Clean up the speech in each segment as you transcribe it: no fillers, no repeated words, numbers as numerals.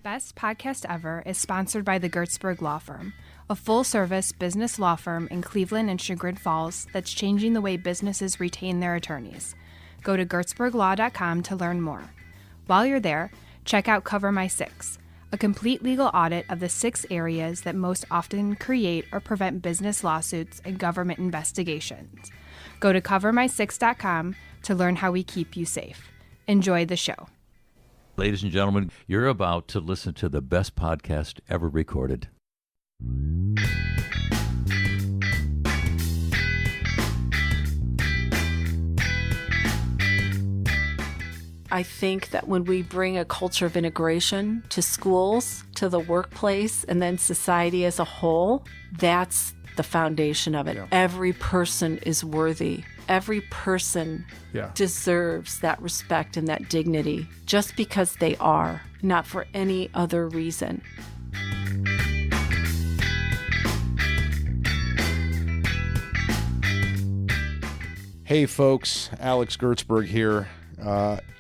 Best.Podcast.Ever is sponsored by the Gertzberg Law Firm, a full-service business law firm in Cleveland and Chagrin Falls that's changing the way businesses retain their attorneys. Go to gertzberglaw.com to learn more. While you're there, check out Cover My Six, a complete legal audit of the 6 areas that most often create or prevent business lawsuits and government investigations. Go to covermysix.com to learn how we keep you safe. Enjoy the show. Ladies and gentlemen, you're about to listen to the best podcast ever recorded. I think that when we bring a culture of integration to schools, to the workplace, and then society as a whole, that's the foundation of it. Yeah. Every person is worthy. Every person deserves that respect and that dignity just because they are, not for any other reason. Hey folks, Alex Gertzberg here.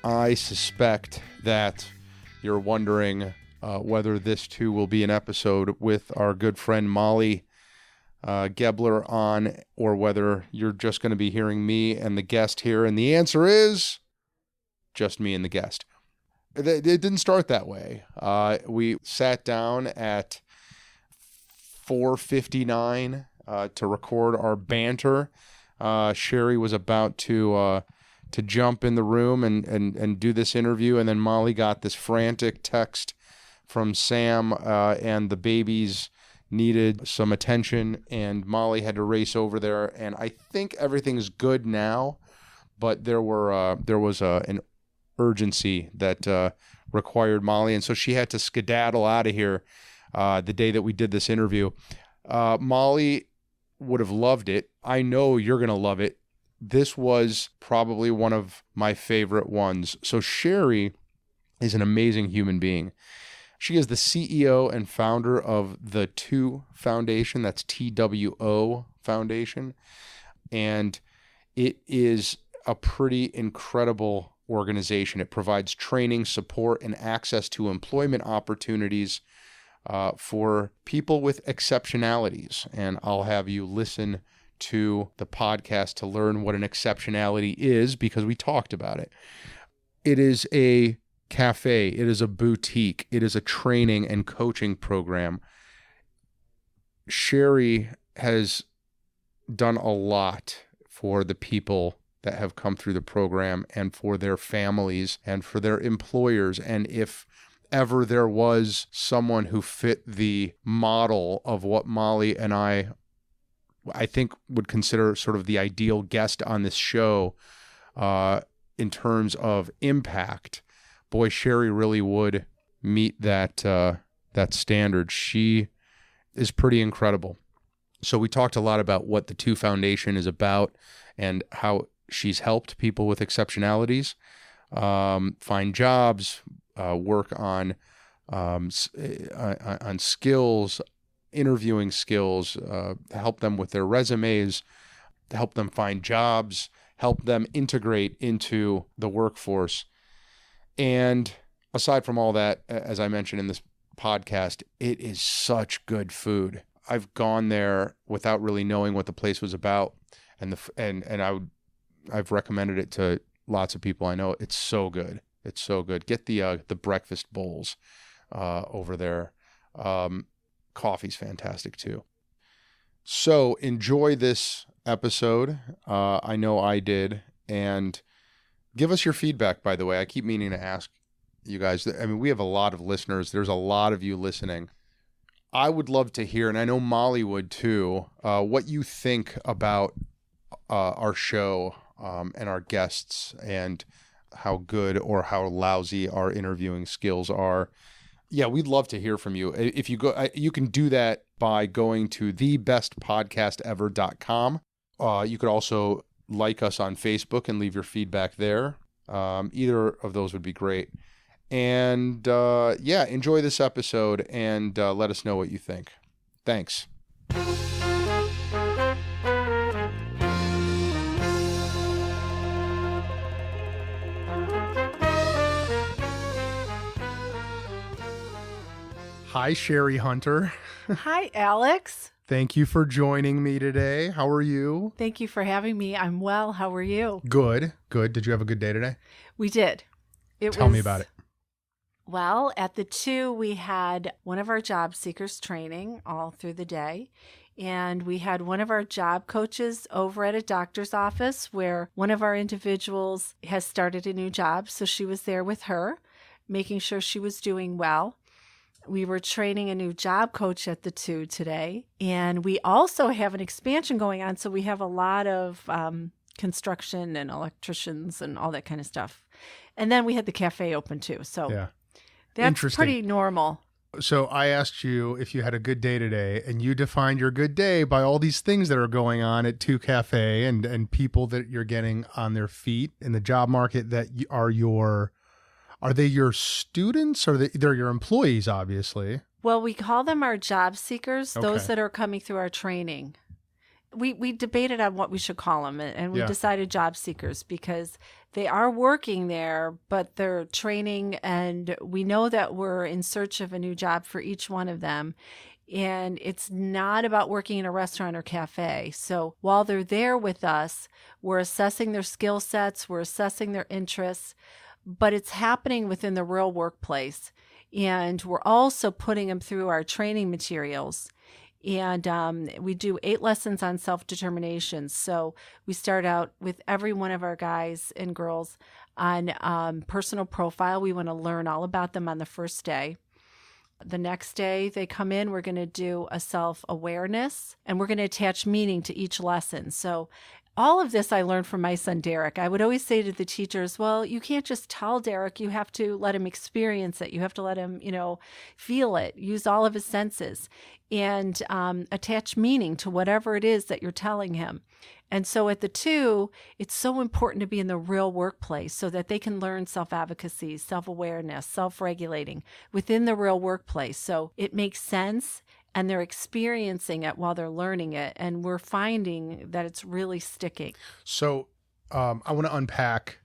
I suspect that you're wondering whether this too will be an episode with our good friend Molly Gebler on, or whether you're just going to be hearing me and the guest here. And the answer is just me and the guest. It didn't start that way. We sat down at 4:59 to record our banter. Shari was about to jump in the room and do this interview, and then Molly got this frantic text from Sam, and the babies needed some attention, and Molly had to race over there. And I think everything's good now, but there was an urgency that required Molly, and so she had to skedaddle out of here the day that we did this interview. Molly would have loved it. I know you're going to love it. This was probably one of my favorite ones. So Shari is an amazing human being. She is the CEO and founder of the Two Foundation. That's TWO Foundation. And it is a pretty incredible organization. It provides training, support, and access to employment opportunities for people with exceptionalities. And I'll have you listen to the podcast to learn what an exceptionality is, because we talked about it. It is a cafe, it is a boutique, it is a training and coaching program. Shari has done a lot for the people that have come through the program and for their families and for their employers. And if ever there was someone who fit the model of what Molly and I think would consider sort of the ideal guest on this show in terms of impact, boy, Shari really would meet that standard. She is pretty incredible. So we talked a lot about what the Two Foundation is about and how she's helped people with exceptionalities find jobs, work on skills, interviewing skills, help them with their resumes, help them find jobs, help them integrate into the workforce. And aside from all that, as I mentioned in this podcast, it is such good food. I've gone there without really knowing what the place was about, and I've recommended it to lots of people I know. It's so good. It's so good. Get the breakfast bowls over there. Coffee's fantastic too. So enjoy this episode. I know I did. And give us your feedback, by the way. I keep meaning to ask you guys. I mean, we have a lot of listeners. There's a lot of you listening. I would love to hear, and I know Molly would too, what you think about our show and our guests, and how good or how lousy our interviewing skills are. Yeah, we'd love to hear from you. If you go, you can do that by going to thebest.podcast.ever.com. You could also like us on Facebook and leave your feedback there. Either of those would be great. And enjoy this episode and let us know what you think. Thanks. Hi, Shari Hunter. Hi, Alex. Thank you for joining me today. How are you? Thank you for having me. I'm well. How are you? Good. Did you have a good day today? We did. Tell me about it. Well, at the Two, we had one of our job seekers training all through the day. And we had one of our job coaches over at a doctor's office where one of our individuals has started a new job. So she was there with her, making sure she was doing well. We were training a new job coach at the Two today. And we also have an expansion going on. So we have a lot of construction and electricians and all that kind of stuff. And then we had the cafe open too. So that's pretty normal. So I asked you if you had a good day today, and you defined your good day by all these things that are going on at Two Café and people that you're getting on their feet in the job market that are they your students or they're your employees, obviously? Well, we call them our job seekers, Okay. those that are coming through our training. We debated on what we should call them, and we decided job seekers because they are working there, but they're training, and we know that we're in search of a new job for each one of them. And it's not about working in a restaurant or cafe. So while they're there with us, we're assessing their skill sets, we're assessing their interests, but it's happening within the real workplace. And we're also putting them through our training materials. And we do 8 lessons on self-determination. So we start out with every one of our guys and girls on personal profile. We want to learn all about them on the first day. The next day they come in, we're going to do a self-awareness, and we're going to attach meaning to each lesson. So all of this I learned from my son, Derek. I would always say to the teachers, well, you can't just tell Derek. You have to let him experience it. You have to let him, feel it, use all of his senses, and attach meaning to whatever it is that you're telling him. And so at the Two, it's so important to be in the real workplace so that they can learn self-advocacy, self-awareness, self-regulating within the real workplace. So it makes sense. And they're experiencing it while they're learning it. And we're finding that it's really sticking. So I want to unpack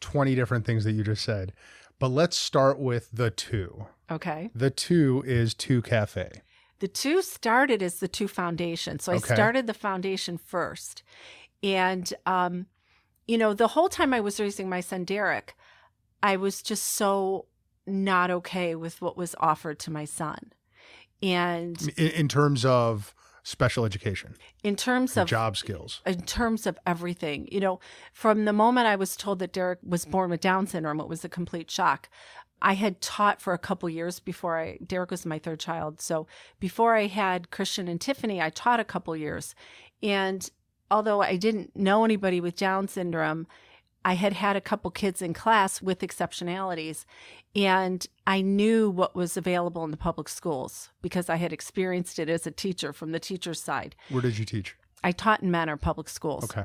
20 different things that you just said. But let's start with the Two. Okay. The Two is Two Café. The Two started as the Two Foundation. So I started the foundation first. And, the whole time I was raising my son, Derek, I was just so not okay with what was offered to my son. And in terms of special education, in terms of job skills, in terms of everything, from the moment I was told that Derek was born with Down syndrome, it was a complete shock. I had taught for a couple years before Derek was my 3rd child. So before I had Christian and Tiffany, I taught a couple years. And although I didn't know anybody with Down syndrome, I had a couple kids in class with exceptionalities, and I knew what was available in the public schools because I had experienced it as a teacher from the teacher's side. Where did you teach? I taught in Manor public schools. Okay.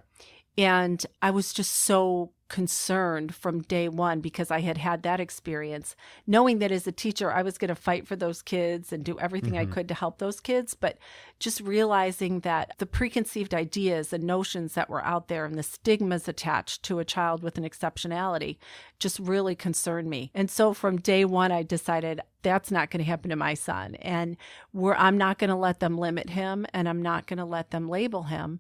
And I was just so concerned from day one because I had that experience, knowing that as a teacher, I was going to fight for those kids and do everything I could to help those kids. But just realizing that the preconceived ideas and notions that were out there and the stigmas attached to a child with an exceptionality just really concerned me. And so from day one, I decided that's not going to happen to my son. And I'm not going to let them limit him, and I'm not going to let them label him.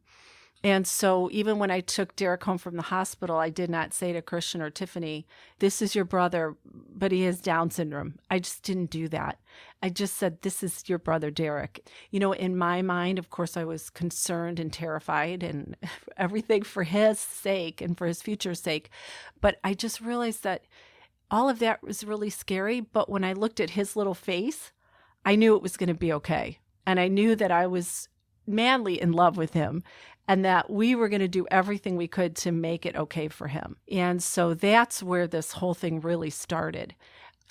And so even when I took Derek home from the hospital, I did not say to Christian or Tiffany, this is your brother, but he has Down syndrome. I just didn't do that. I just said, this is your brother, Derek. In my mind, of course, I was concerned and terrified and everything for his sake and for his future's sake. But I just realized that all of that was really scary. But when I looked at his little face, I knew it was going to be okay. And I knew that I was madly in love with him, and that we were going to do everything we could to make it okay for him. And so that's where this whole thing really started.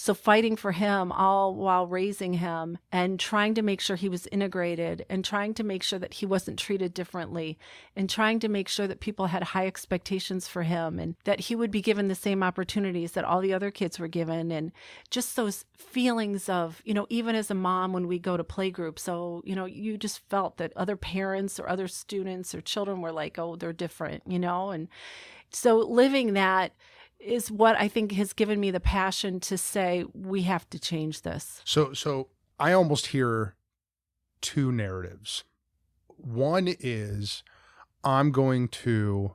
So fighting for him all while raising him and trying to make sure he was integrated and trying to make sure that he wasn't treated differently and trying to make sure that people had high expectations for him and that he would be given the same opportunities that all the other kids were given. And just those feelings of, even as a mom, when we go to playgroup, so, you just felt that other parents or other students or children were like, oh, they're different, and so living that is what I think has given me the passion to say, we have to change this. So I almost hear two narratives. One is I'm going to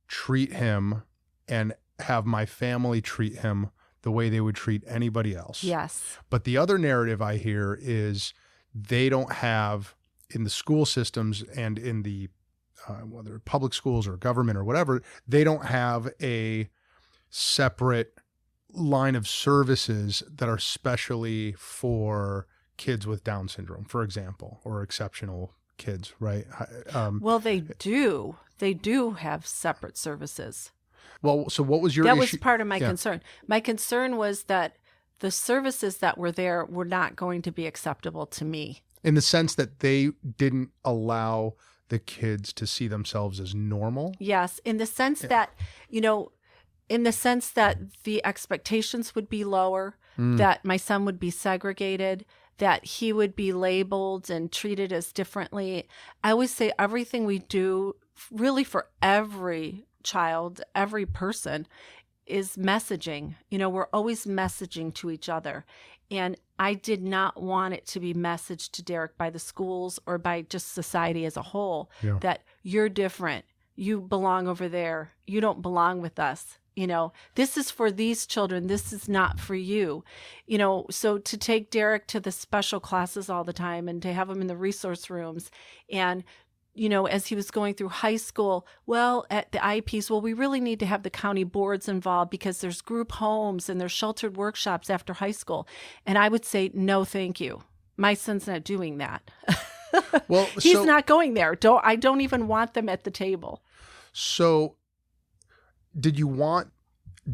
treat him and have my family treat him the way they would treat anybody else. Yes. But the other narrative I hear is they don't have, in the school systems and in the whether public schools or government or whatever, they don't have a separate line of services that are specially for kids with Down syndrome, for example, or exceptional kids, right? Well, they do. They do have separate services. Well, so what was your That issue? was part of my concern. My concern was that the services that were there were not going to be acceptable to me. In the sense that they didn't allow the kids to see themselves as normal? Yes, in the sense that, in the sense that the expectations would be lower, that my son would be segregated, that he would be labeled and treated as differently. I always say everything we do really for every child, every person is messaging. We're always messaging to each other. And I did not want it to be messaged to Derek by the schools or by just society as a whole that you're different. You belong over there. You don't belong with us. This is for these children. This is not for you. So to take Derek to the special classes all the time and to have him in the resource rooms and as he was going through high school, at the IEPs, we really need to have the county boards involved because there's group homes and there's sheltered workshops after high school. And I would say, no, thank you. My son's not doing that. Well, he's not going there. I don't even want them at the table. So did you want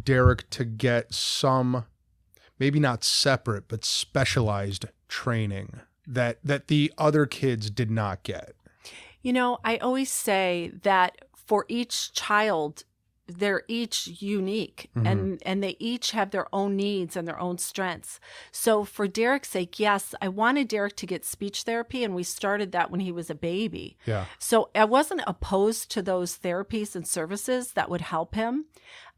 Derek to get some, maybe not separate, but specialized training that the other kids did not get? I always say that for each child, they're each unique and they each have their own needs and their own strengths. So for Derek's sake, yes, I wanted Derek to get speech therapy, and we started that when he was a baby. Yeah. So I wasn't opposed to those therapies and services that would help him.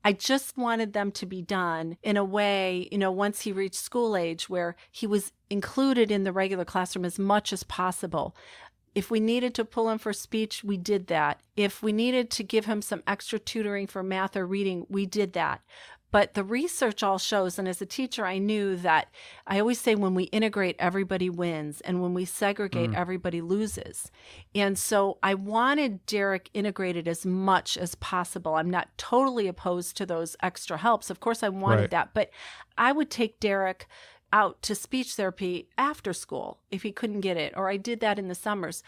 I just wanted them to be done in a way, once he reached school age, where he was included in the regular classroom as much as possible. If we needed to pull him for speech, we did that. If we needed to give him some extra tutoring for math or reading, we did that. But the research all shows, and as a teacher, I knew that I always say when we integrate, everybody wins, and when we segregate, everybody loses. And so I wanted Derek integrated as much as possible. I'm not totally opposed to those extra helps. Of course, I wanted that, but I would take Derek out to speech therapy after school if he couldn't get it, or I did that in the summers.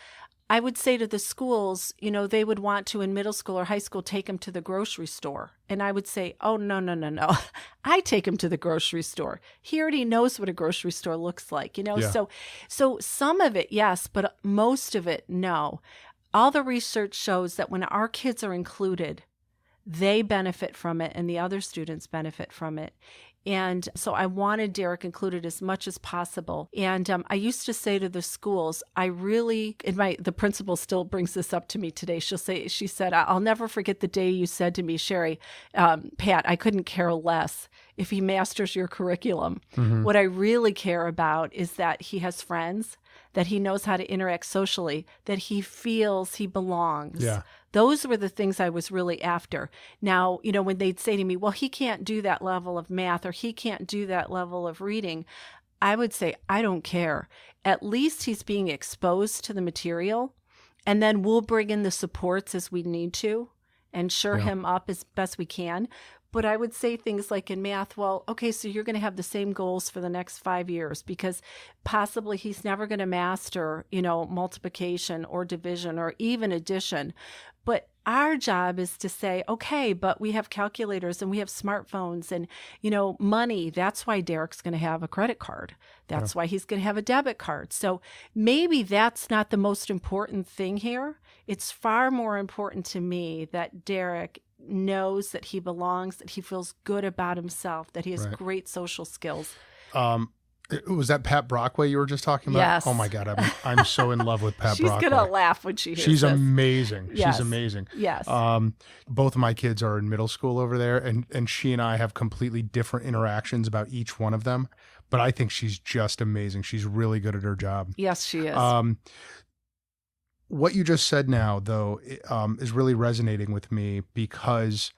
I would say to the schools, they would want to, in middle school or high school, take him to the grocery store. And I would say, oh, no. I take him to the grocery store. He already knows what a grocery store looks like, So some of it, yes, but most of it, no. All the research shows that when our kids are included, they benefit from it and the other students benefit from it. And so I wanted Derek included as much as possible. And I used to say to the schools, the principal still brings this up to me today. She said, I'll never forget the day you said to me, Shari, Pat, I couldn't care less if he masters your curriculum. What I really care about is that he has friends, that he knows how to interact socially, that he feels he belongs. Yeah. Those were the things I was really after. Now, when they'd say to me, well, he can't do that level of math or he can't do that level of reading, I would say, I don't care. At least he's being exposed to the material, and then we'll bring in the supports as we need to and shore him up as best we can. But I would say things like in math, well, okay, so you're going to have the same goals for the next 5 years because possibly he's never going to master, multiplication or division or even addition. But our job is to say, okay, but we have calculators and we have smartphones and, money. That's why Derek's going to have a credit card. That's why he's going to have a debit card. So maybe that's not the most important thing here. It's far more important to me that Derek knows that he belongs, that he feels good about himself, that he has great social skills. Was that Pat Brockway you were just talking about? Yes. Oh my God, I'm so in love with Pat Brockway. She's gonna laugh when she hears She's this. amazing. Yes. She's amazing. Yes. Both of my kids are in middle school over there, and she and I have completely different interactions about each one of them. But I think she's just amazing. She's really good at her job. Yes, she is. What you just said now, though, is really resonating with me, because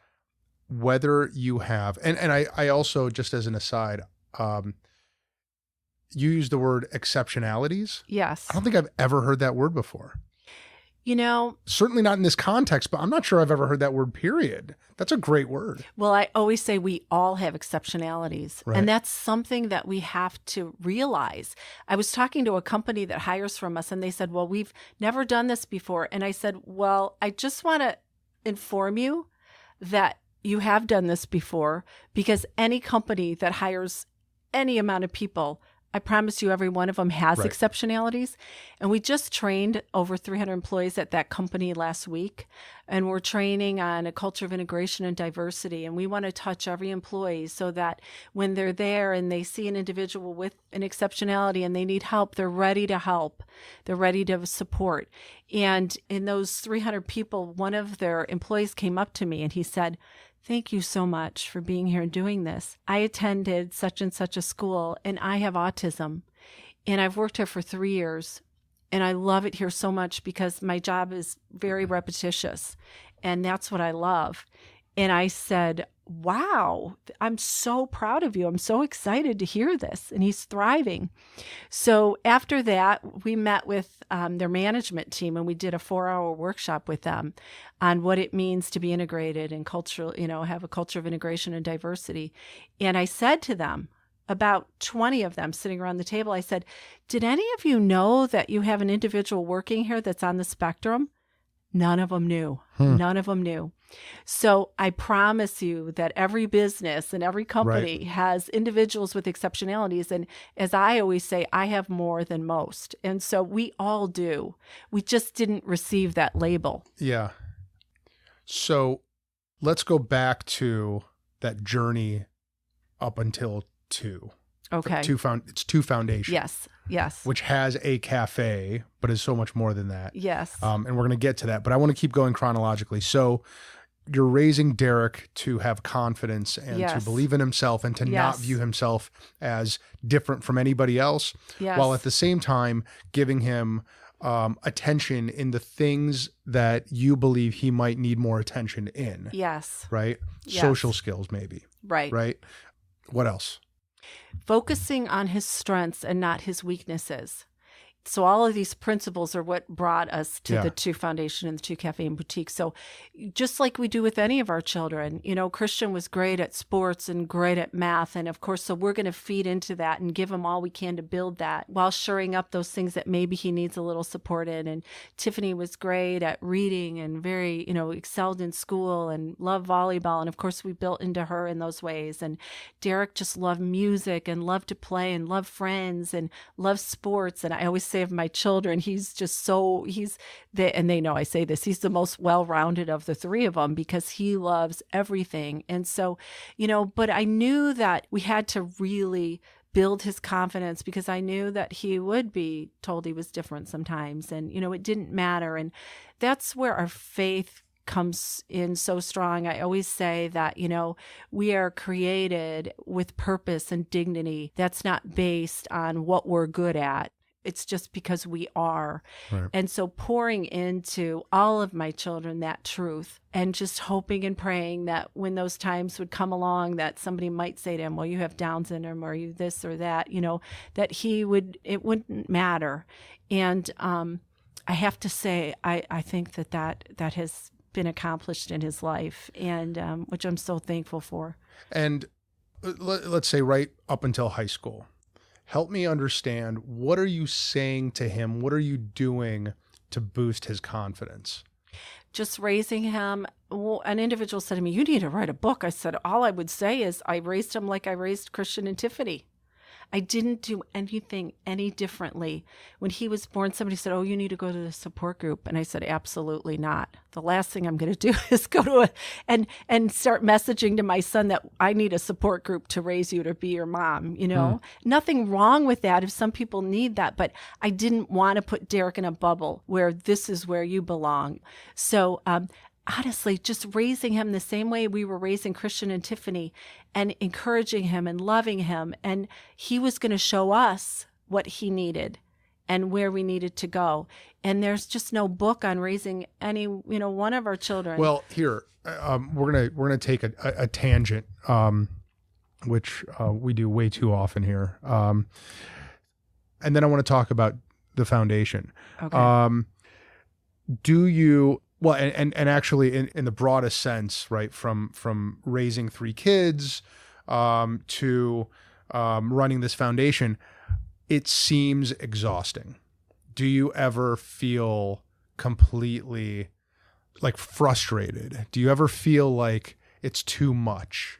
whether you have, and I also, just as an aside, you use the word exceptionalities. Yes. I don't think I've ever heard that word before. You know, Certainly not in this context, but I'm not sure I've ever heard that word, period. That's a great word. well, I always say we all have exceptionalities. Right. And that's something that we have to realize. I was talking to a company that hires from us, and they said, well, we've never done this before. And I said, well, I just want to inform you that you have done this before, because any company that hires any amount of people, I promise you, every one of them has Right. exceptionalities. And we just trained over 300 employees at that company last week. And we're training on a culture of integration and diversity. And we want to touch every employee so that when they're there and they see an individual with an exceptionality and they need help, they're ready to help. They're ready to support. And in those 300 people, one of their employees came up to me and he said, thank you so much for being here and doing this. I attended such and such a school, and I have autism, and I've worked here for 3 years, and I love it here so much because my job is very repetitious, and that's what I love. And I said, wow, I'm so proud of you. I'm so excited to hear this. And he's thriving. So after that, we met with their management team, and we did a 4-hour workshop with them on what it means to be integrated and cultural, have a culture of integration and diversity. And I said to them, about 20 of them sitting around the table, I said, did any of you know that you have an individual working here that's on the spectrum? None of them knew. None of them knew. So I promise you that every business and every company has individuals with exceptionalities. And as I always say, I have more than most. And so we all do. We just didn't receive that label. Yeah. So let's go back to that journey up until two. Okay. It's Two Foundation. Yes. Yes. Which has a cafe, but is so much more than that. Yes. And we're going to get to that, but I want to keep going chronologically. So you're raising Derek to have confidence and Yes. to believe in himself and to not Yes. view himself as different from anybody else, Yes. while at the same time giving him attention in the things that you believe he might need more attention in. Yes. Right? Yes. Social skills, maybe. Right. Right? What else? Focusing on his strengths and not his weaknesses. So all of these principles are what brought us to Yeah. the Two Foundation and the Two Café and Boutique. So just like we do with any of our children, Christian was great at sports and great at math. And of course, so we're going to feed into that and give him all we can to build that while shoring up those things that maybe he needs a little support in. And Tiffany was great at reading and very, excelled in school and loved volleyball. And of course, we built into her in those ways. And Derek just loved music and loved to play and loved friends and loved sports. And I always say of my children, he's just and they know I say this, he's the most well-rounded of the three of them because he loves everything. And so, but I knew that we had to really build his confidence because I knew that he would be told he was different sometimes. And, it didn't matter. And that's where our faith comes in so strong. I always say that, we are created with purpose and dignity. That's not based on what we're good at. It's just because we are. Right. And so pouring into all of my children that truth and just hoping and praying that when those times would come along that somebody might say to him, well, you have Down syndrome or you this or that, that it wouldn't matter. And I have to say, I think that has been accomplished in his life and which I'm so thankful for. And let's say right up until high school. Help me understand, what are you saying to him? What are you doing to boost his confidence? Just raising him. Well, an individual said to me, you need to write a book. I said, all I would say is I raised him like I raised Christian and Tiffany. I didn't do anything any differently. When he was born, somebody said, oh, you need to go to the support group. And I said, absolutely not. The last thing I'm going to do is go to and start messaging to my son that I need a support group to raise you, to be your mom, Nothing wrong with that if some people need that. But I didn't want to put Derek in a bubble where this is where you belong. So, honestly, just raising him the same way we were raising Christian and Tiffany, and encouraging him and loving him. And he was going to show us what he needed and where we needed to go. And there's just no book on raising any, one of our children. Well, here, we're gonna take a tangent, which we do way too often here. And then I want to talk about the foundation. Okay. Do you... Well, and actually in the broadest sense, right, from raising 3 kids to running this foundation, it seems exhausting. Do you ever feel completely like frustrated? Do you ever feel like it's too much?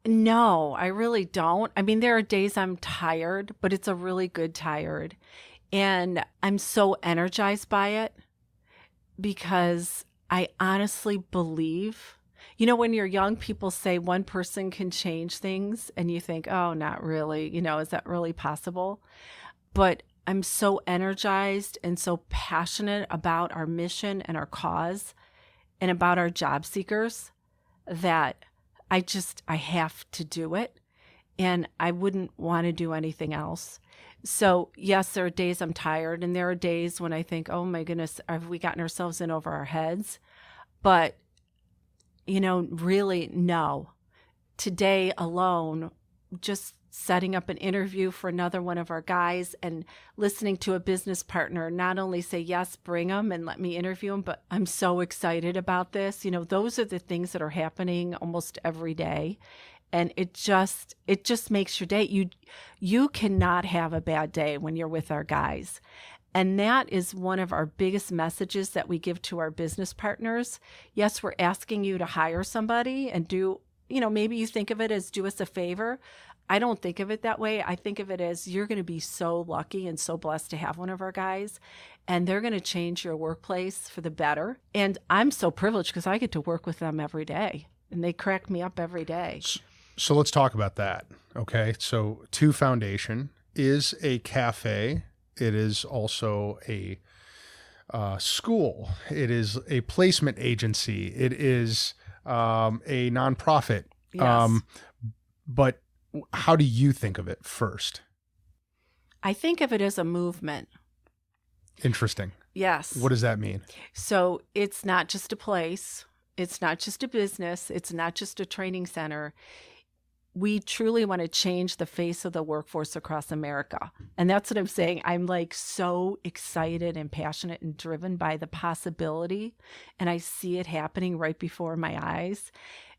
No, I really don't. I mean, there are days I'm tired, but it's a really good tired. And I'm so energized by it. Because I honestly believe, when you're young, people say one person can change things and you think, oh, not really. Is that really possible? But I'm so energized and so passionate about our mission and our cause and about our job seekers that I have to do it. And I wouldn't want to do anything else. So, yes, there are days I'm tired, and there are days when I think, oh, my goodness, have we gotten ourselves in over our heads? But, really, no. Today alone, just setting up an interview for another one of our guys and listening to a business partner not only say, yes, bring them and let me interview them, but I'm so excited about this. Those are the things that are happening almost every day. And it just makes your day. You cannot have a bad day when you're with our guys. And that is one of our biggest messages that we give to our business partners. Yes, we're asking you to hire somebody and do, maybe you think of it as do us a favor. I don't think of it that way. I think of it as you're going to be so lucky and so blessed to have one of our guys, and they're going to change your workplace for the better. And I'm so privileged because I get to work with them every day, and they crack me up every day. So let's talk about that. Okay. So Two Foundation is a cafe. It is also a school. It is a placement agency. It is a nonprofit. Yes. But how do you think of it first? I think of it as a movement. Interesting. Yes. What does that mean? So it's not just a place. It's not just a business. It's not just a training center. We truly want to change the face of the workforce across America. And that's what I'm saying. I'm like so excited and passionate and driven by the possibility. And I see it happening right before my eyes.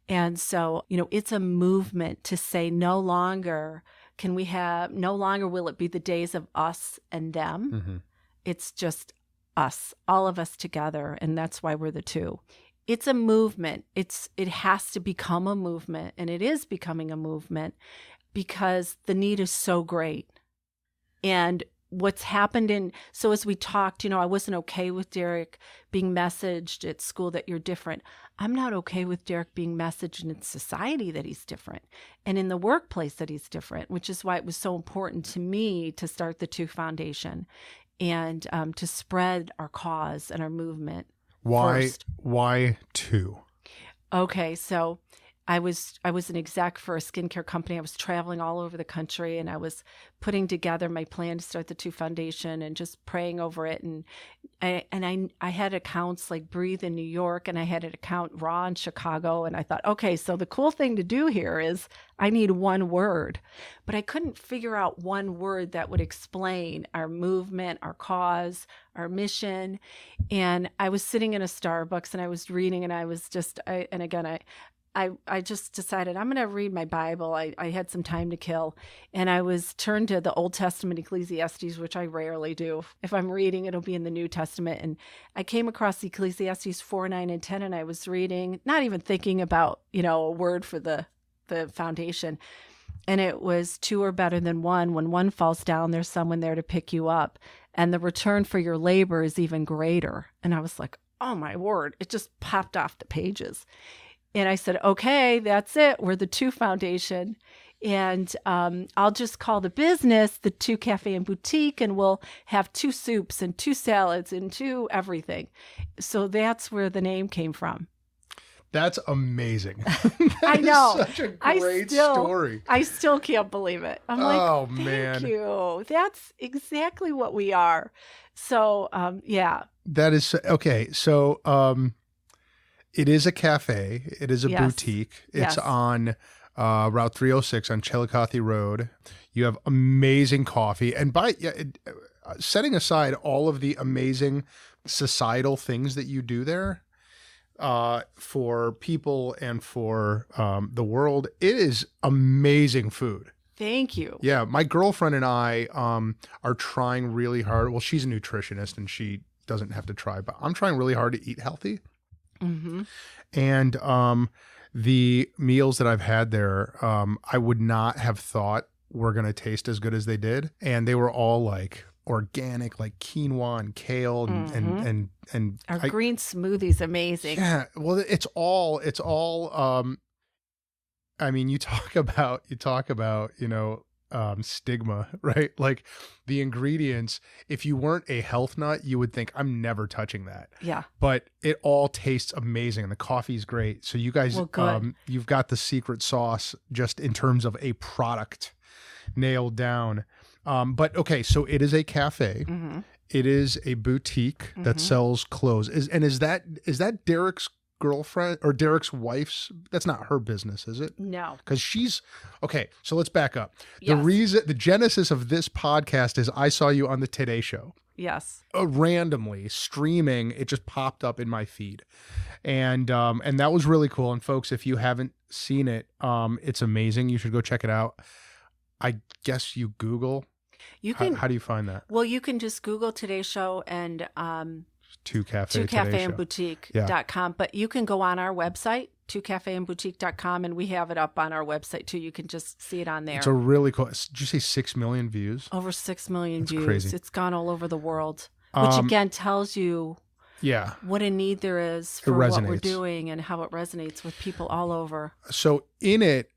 And so, it's a movement to say no longer will it be the days of us and them. Mm-hmm. It's just us, all of us together. And that's why we're the two. It's a movement. It has to become a movement, and it is becoming a movement because the need is so great. And what's happened so as we talked, I wasn't okay with Derek being messaged at school that you're different. I'm not okay with Derek being messaged in society that he's different and in the workplace that he's different, which is why it was so important to me to start the Two Foundation and to spread our cause and our movement. Why two? Okay, so I was an exec for a skincare company. I was traveling all over the country, and I was putting together my plan to start the Two Foundation and just praying over it. And I had accounts like Breathe in New York, and I had an account Raw in Chicago. And I thought, okay, so the cool thing to do here is I need one word, but I couldn't figure out one word that would explain our movement, our cause, our mission. And I was sitting in a Starbucks and I was reading, and I was just, I just decided I'm going to read my Bible. I had some time to kill, and I was turned to the Old Testament, Ecclesiastes, which I rarely do. If I'm reading, it'll be in the New Testament. And I came across Ecclesiastes 4, 9, and 10, and I was reading, not even thinking about, a word for the foundation. And it was two are better than one. When one falls down, there's someone there to pick you up. And the return for your labor is even greater. And I was like, oh my word, it just popped off the pages. And I said, okay, that's it. We're the Two Foundation. And I'll just call the business the Two Café and Boutique, and we'll have 2 soups and 2 salads and 2 everything. So that's where the name came from. That's amazing. I know. Such a great story. I still can't believe it. I'm like, thank you. That's exactly what we are. So, yeah. That is okay. So, it is a cafe. It is a boutique. It's on Route 306 on Chillicothe Road. You have amazing coffee. And setting aside all of the amazing societal things that you do there for people and for the world, it is amazing food. Thank you. Yeah. My girlfriend and I are trying really hard. Well, she's a nutritionist and she doesn't have to try, but I'm trying really hard to eat healthy. Mm-hmm. And the meals that I've had there, I would not have thought were going to taste as good as they did. And they were all like organic, like quinoa and kale and our green smoothie's amazing. Yeah. Well, it's all, I mean, you talk about, stigma, right? Like the ingredients, if you weren't a health nut, you would think I'm never touching that. Yeah. But it all tastes amazing and the coffee's great. So you guys, you've got the secret sauce just in terms of a product nailed down. But okay, so it is a cafe. Mm-hmm. It is a boutique that sells clothes. Is that Derek's girlfriend or Derek's wife's? That's not her business, is it? No. Because she's okay. So let's back up. The genesis of this podcast is I saw you on the Today Show. Yes. Randomly streaming, it just popped up in my feed, and that was really cool. And folks, if you haven't seen it, it's amazing. You should go check it out. I guess you Google. You can. How do you find that? Well, you can just Google Today Show and Two Café and Boutique.com. But you can go on our website, twocafeandboutique.com, and we have it up on our website too. You can just see it on there. It's a really cool. Did you say 6 million views? Over 6 million views. Crazy. It's gone all over the world, which again tells you what a need there is for what we're doing and how it resonates with people all over. So in it,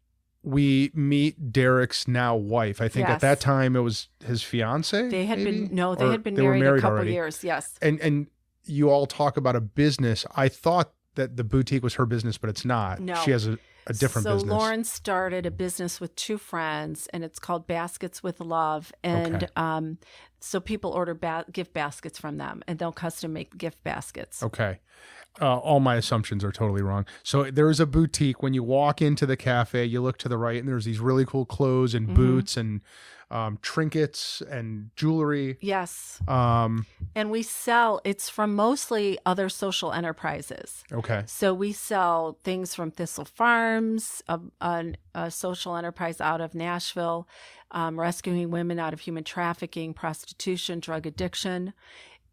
we meet Derek's now wife. I think at that time it was his fiance. They had been married a couple years. Yes. And you all talk about a business. I thought that the boutique was her business, but it's not. No. She has a different business. So Lauren started a business with 2 friends, and it's called Baskets with Love. And so people order gift baskets from them, and they'll custom make gift baskets. Okay. All my assumptions are totally wrong. So there is a boutique. When you walk into the cafe, you look to the right, and there's these really cool clothes and boots and trinkets and jewelry. Yes. And we sell, it's from mostly other social enterprises. Okay. So we sell things from Thistle Farms, a social enterprise out of Nashville, rescuing women out of human trafficking, prostitution, drug addiction.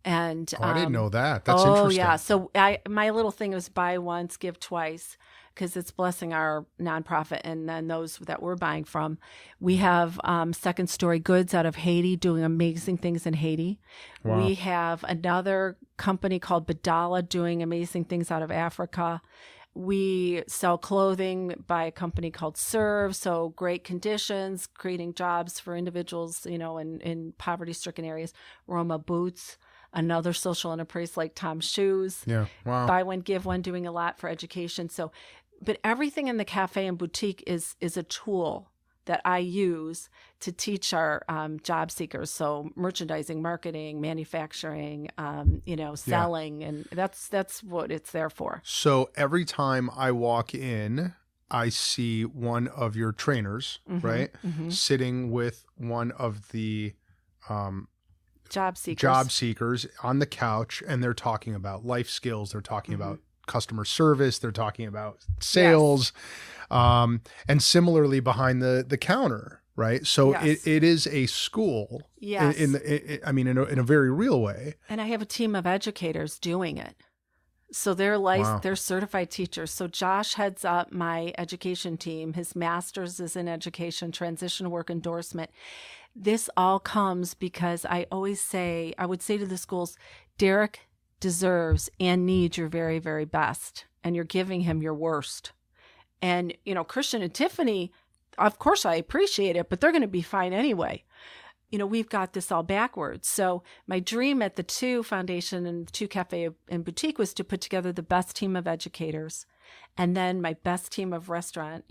And I didn't know that. That's interesting. Oh yeah. So my little thing was buy once, give twice, because it's blessing our nonprofit and then those that we're buying from. We have Second Story Goods out of Haiti doing amazing things in Haiti. Wow. We have another company called Badala doing amazing things out of Africa. We sell clothing by a company called Serve, so great conditions, creating jobs for individuals, in poverty-stricken areas. Roma Boots, another social enterprise like Tom's Shoes. Yeah, wow. Buy one, give one, doing a lot for education. So, but everything in the cafe and boutique is a tool that I use to teach our job seekers. So merchandising, marketing, manufacturing, selling, and that's what it's there for. So every time I walk in, I see one of your trainers, right, sitting with one of the job seekers on the couch, and they're talking about life skills. They're talking about customer service. They're talking about sales, and similarly behind the counter, right? So it is a school, in a very real way. And I have a team of educators doing it. So they're Wow. they're certified teachers. So Josh heads up my education team. His master's is in education, transition work endorsement. This all comes because I would say to the schools, Derek deserves and needs your very, very best, and you're giving him your worst. And, Christian and Tiffany, of course I appreciate it, but they're going to be fine anyway. We've got this all backwards. So my dream at the Two Foundation and Two Café and Boutique was to put together the best team of educators and then my best team of restaurant,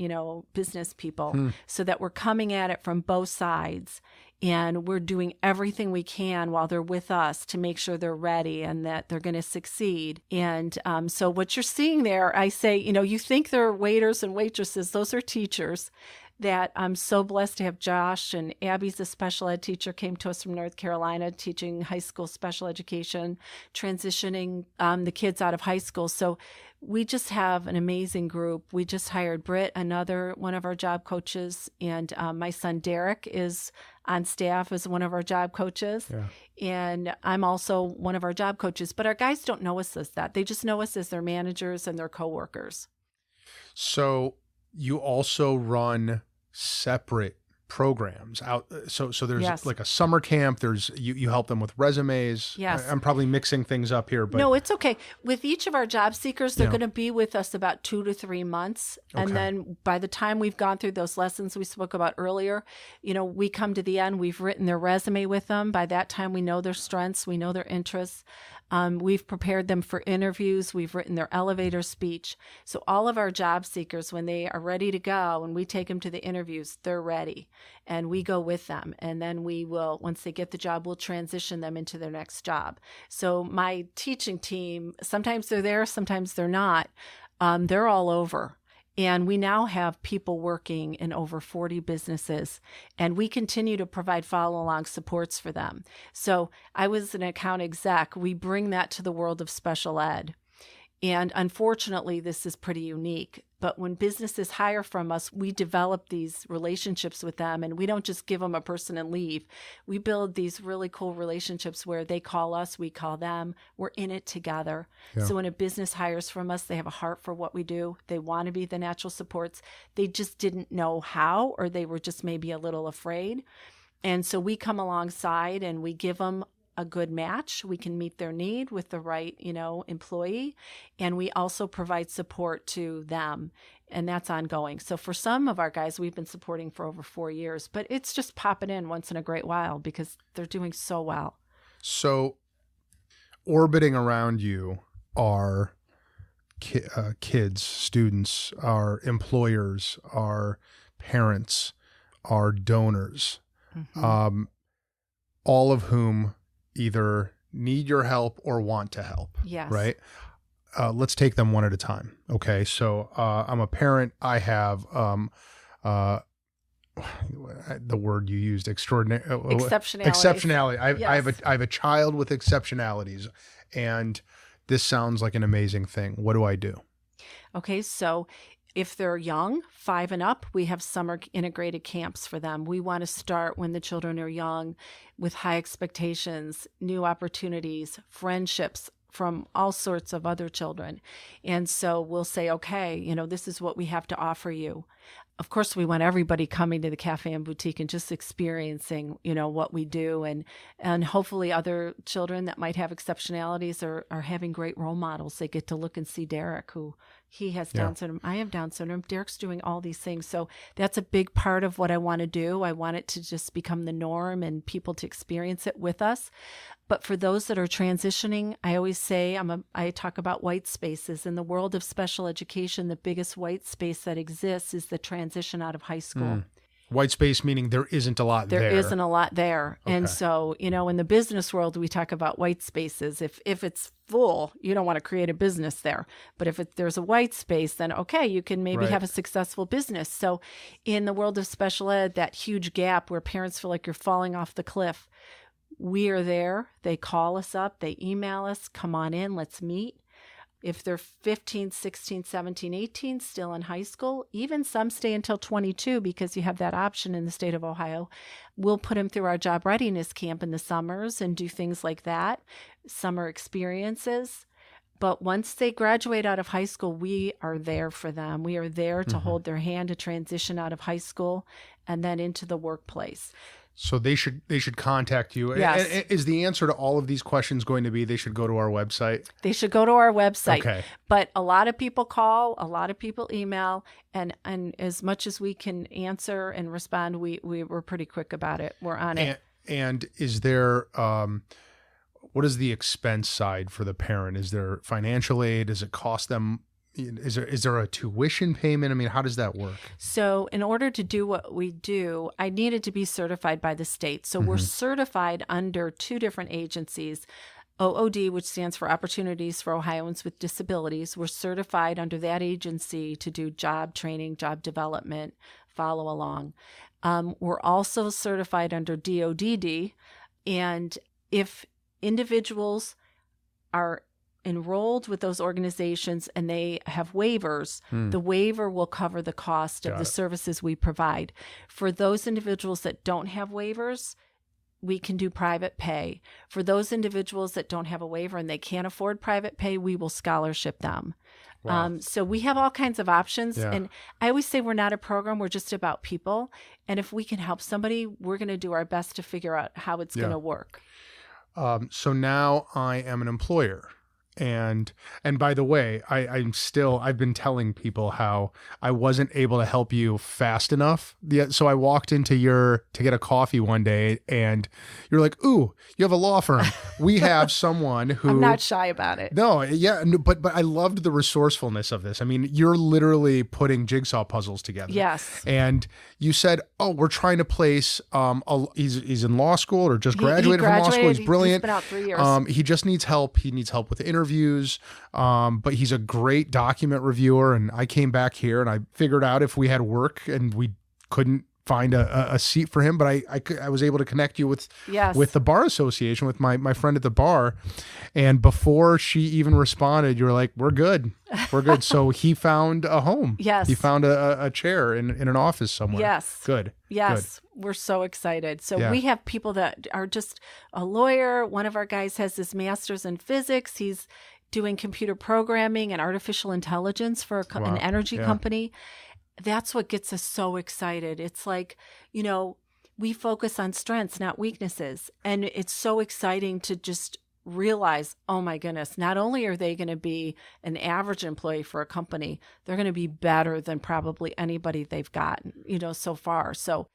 business people, so that we're coming at it from both sides. And we're doing everything we can while they're with us to make sure they're ready and that they're going to succeed. And so what you're seeing there, I say, you think they're waiters and waitresses. Those are teachers that I'm so blessed to have. Josh and Abby's a special ed teacher, came to us from North Carolina, teaching high school special education, transitioning the kids out of high school. So we just have an amazing group. We just hired Britt, another one of our job coaches, and my son Derek is on staff as one of our job coaches. Yeah. And I'm also one of our job coaches. But our guys don't know us as that. They just know us as their managers and their coworkers. So you also run separate programs out. So there's Yes. like a summer camp. There's you help them with resumes. Yes. I'm probably mixing things up here, but No, it's okay. With each of our job seekers, they're Yeah. going to be with us about 2 to 3 months. And Okay. then by the time we've gone through those lessons we spoke about earlier, we come to the end, we've written their resume with them. By that time, we know their strengths, we know their interests. We've prepared them for interviews. We've written their elevator speech. So all of our job seekers, when they are ready to go and we take them to the interviews, they're ready. And we go with them. And then we will, once they get the job, we'll transition them into their next job. So my teaching team, sometimes they're there, sometimes they're not. They're all over. And we now have people working in over 40 businesses, and we continue to provide follow-along supports for them. So I was an account exec. We bring that to the world of special ed. And unfortunately, this is pretty unique. But when businesses hire from us, we develop these relationships with them, and we don't just give them a person and leave. We build these really cool relationships where they call us, we call them. We're in it together. Yeah. So when a business hires from us, they have a heart for what we do. They want to be the natural supports. They just didn't know how, or they were just maybe a little afraid. And so we come alongside and we give them a good match. We can meet their need with the right, employee. And we also provide support to them. And that's ongoing. So for some of our guys, we've been supporting for over 4 years, but it's just popping in once in a great while because they're doing so well. So orbiting around you are kids, students, our employers, our parents, our donors, all of whom either need your help or want to help. Yes. Right? Let's take them one at a time. Okay. So I'm a parent. I have the word you used, extraordinary. Exceptionality. I have a child with exceptionalities, and this sounds like an amazing thing. What do I do? Okay. So if they're young, 5 and up, we have summer integrated camps for them. We want to start when the children are young with high expectations, new opportunities, friendships from all sorts of other children. And so we'll say, okay, this is what we have to offer you. Of course, we want everybody coming to the Cafe and Boutique and just experiencing, what we do. And hopefully other children that might have exceptionalities are having great role models. They get to look and see Derek, who he has Down syndrome. I have Down syndrome. Derek's doing all these things. So that's a big part of what I want to do. I want it to just become the norm and people to experience it with us. But for those that are transitioning, I always say, I talk about white spaces. In the world of special education, the biggest white space that exists is the transition out of high school. White space meaning there isn't a lot there. There isn't a lot there. Okay. And so, in the business world, we talk about white spaces. If it's full, you don't want to create a business there. But if there's a white space, then okay, you can maybe have a successful business. So in the world of special ed, that huge gap where parents feel like you're falling off the cliff, we are there. They call us up. They email us. Come on in. Let's meet. If they're 15, 16, 17, 18, still in high school, even some stay until 22 because you have that option in the state of Ohio, we'll put them through our job readiness camp in the summers and do things like that, summer experiences. But once they graduate out of high school, we are there for them. We are there to hold their hand to transition out of high school and then into the workplace. So they should contact you. Yes. Is the answer to all of these questions going to be they should go to our website? They should go to our website. Okay. But a lot of people call, a lot of people email, and as much as we can answer and respond, we're pretty quick about it. We're on it. And is there what is the expense side for the parent? Is there financial aid? Does it cost them? Is there a tuition payment? I mean, how does that work? So in order to do what we do, I needed to be certified by the state. So we're certified under two different agencies. OOD, which stands for Opportunities for Ohioans with Disabilities. We're certified under that agency to do job training, job development, follow along. We're also certified under DODD. And if individuals are enrolled with those organizations and they have waivers, the waiver will cover the cost of the services we provide. For those individuals that don't have waivers, we can do private pay. For those individuals that don't have a waiver and they can't afford private pay, we will scholarship them. Wow. So we have all kinds of options. Yeah. And I always say we're not a program, we're just about people. And if we can help somebody, we're going to do our best to figure out how it's going to work. So now I am an employer. And by the way, I've been telling people how I wasn't able to help you fast enough. So I walked into to get a coffee one day and you're like, ooh, you have a law firm. We have someone who... I'm not shy about it. No, yeah, but I loved the resourcefulness of this. I mean, you're literally putting jigsaw puzzles together. Yes. And you said, oh, we're trying to place, he's in law school or just graduated from law school. He's brilliant. He's been out 3 years. He just needs help. He needs help with the interviews, but he's a great document reviewer. And I came back here and I figured out if we had work and we couldn't find a seat for him, but I was able to connect you with the bar association, with my friend at the bar. And before she even responded, you were like, we're good. So he found a home. Yes. He found a chair in an office somewhere. Yes. Good. Yes. Good. We're so excited. So we have people that are just a lawyer. One of our guys has his master's in physics. He's doing computer programming and artificial intelligence for an energy company. That's what gets us so excited. It's like, we focus on strengths, not weaknesses. And it's so exciting to just realize, oh my goodness, not only are they going to be an average employee for a company, they're going to be better than probably anybody they've gotten, so far. So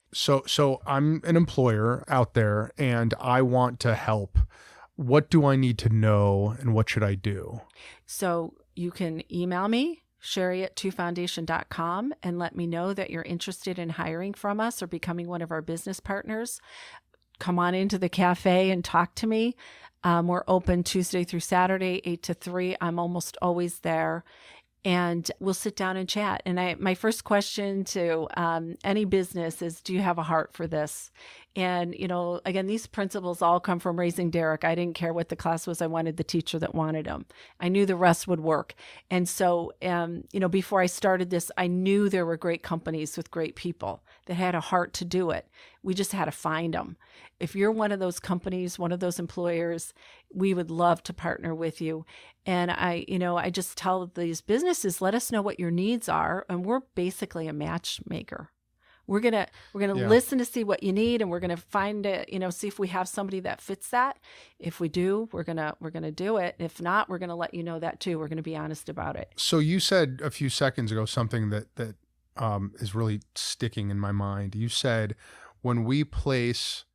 I'm an employer out there and I want to help. What do I need to know and what should I do? So you can email me, Shari@twofoundation.com, and let me know that you're interested in hiring from us or becoming one of our business partners. Come on into the cafe and talk to me. We're open Tuesday through Saturday, 8 to 3. I'm almost always there. And we'll sit down and chat. And my first question to any business is, do you have a heart for this? And, again, these principles all come from raising Derek. I didn't care what the class was. I wanted the teacher that wanted him. I knew the rest would work. And so, before I started this, I knew there were great companies with great people that had a heart to do it. We just had to find them. If you're one of those companies, one of those employers, we would love to partner with you. And I just tell these businesses, let us know what your needs are. And we're basically a matchmaker. We're gonna listen to see what you need, and we're gonna find it. See if we have somebody that fits that. If we do, we're gonna do it. If not, we're gonna let you know that too. We're gonna be honest about it. So you said a few seconds ago something that is really sticking in my mind. You said when we place,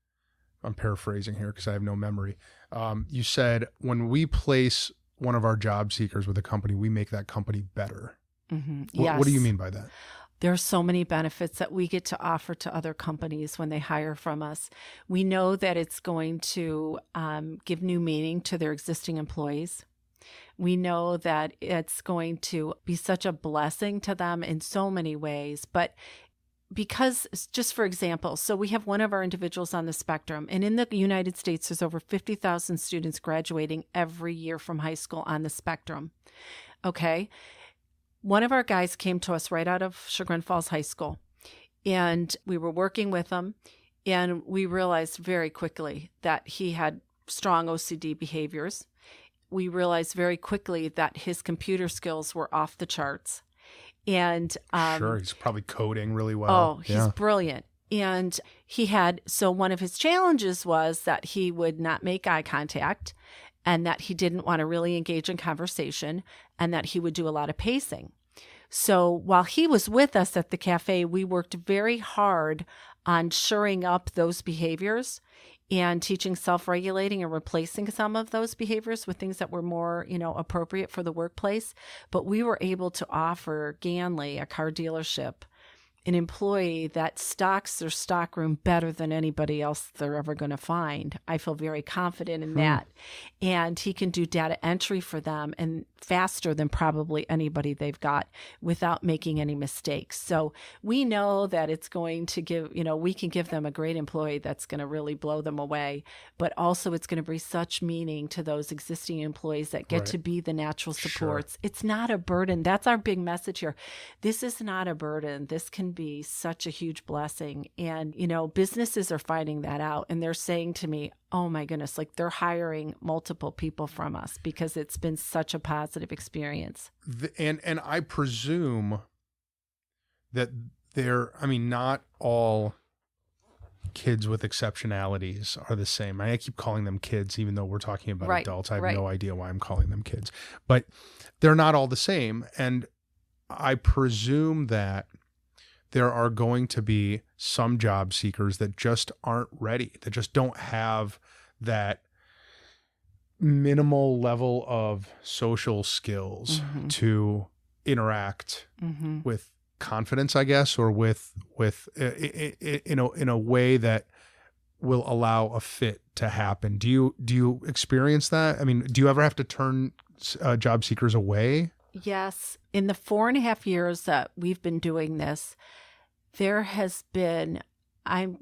I'm paraphrasing here because I have no memory. You said when we place one of our job seekers with a company, we make that company better. Mm-hmm. Yes. What do you mean by that? There are so many benefits that we get to offer to other companies when they hire from us. We know that it's going to give new meaning to their existing employees. We know that it's going to be such a blessing to them in so many ways. But because, just for example, so we have one of our individuals on the spectrum, and in the United States, there's over 50,000 students graduating every year from high school on the spectrum. Okay. One of our guys came to us right out of Chagrin Falls High School, and we were working with him, and we realized very quickly that he had strong OCD behaviors. we realized very quickly that his computer skills were off the charts. And sure, he's probably coding really well. Oh, he's brilliant. And so one of his challenges was that he would not make eye contact, and that he didn't want to really engage in conversation, and that he would do a lot of pacing. So while he was with us at the cafe, we worked very hard on shoring up those behaviors and teaching self-regulating and replacing some of those behaviors with things that were more, appropriate for the workplace. But we were able to offer Ganley, a car dealership, an employee that stocks their stockroom better than anybody else they're ever going to find. I feel very confident in that. And he can do data entry for them and faster than probably anybody they've got without making any mistakes. So we know that it's going to give, we can give them a great employee that's going to really blow them away, but also it's going to bring such meaning to those existing employees that get to be the natural supports. Sure. It's not a burden. That's our big message here. This is not a burden. This can be such a huge blessing. And, businesses are finding that out, and they're saying to me, oh my goodness, like they're hiring multiple people from us because it's been such a positive experience. And I presume that not all kids with exceptionalities are the same. I keep calling them kids, even though we're talking about adults. I have no idea why I'm calling them kids, but they're not all the same. And I presume that there are going to be some job seekers that just aren't ready, that just don't have that minimal level of social skills to interact with confidence, I guess, or with in a way that will allow a fit to happen. Do you experience that? I mean, do you ever have to turn job seekers away? Yes. In the 4.5 years that we've been doing this, there has been, I'm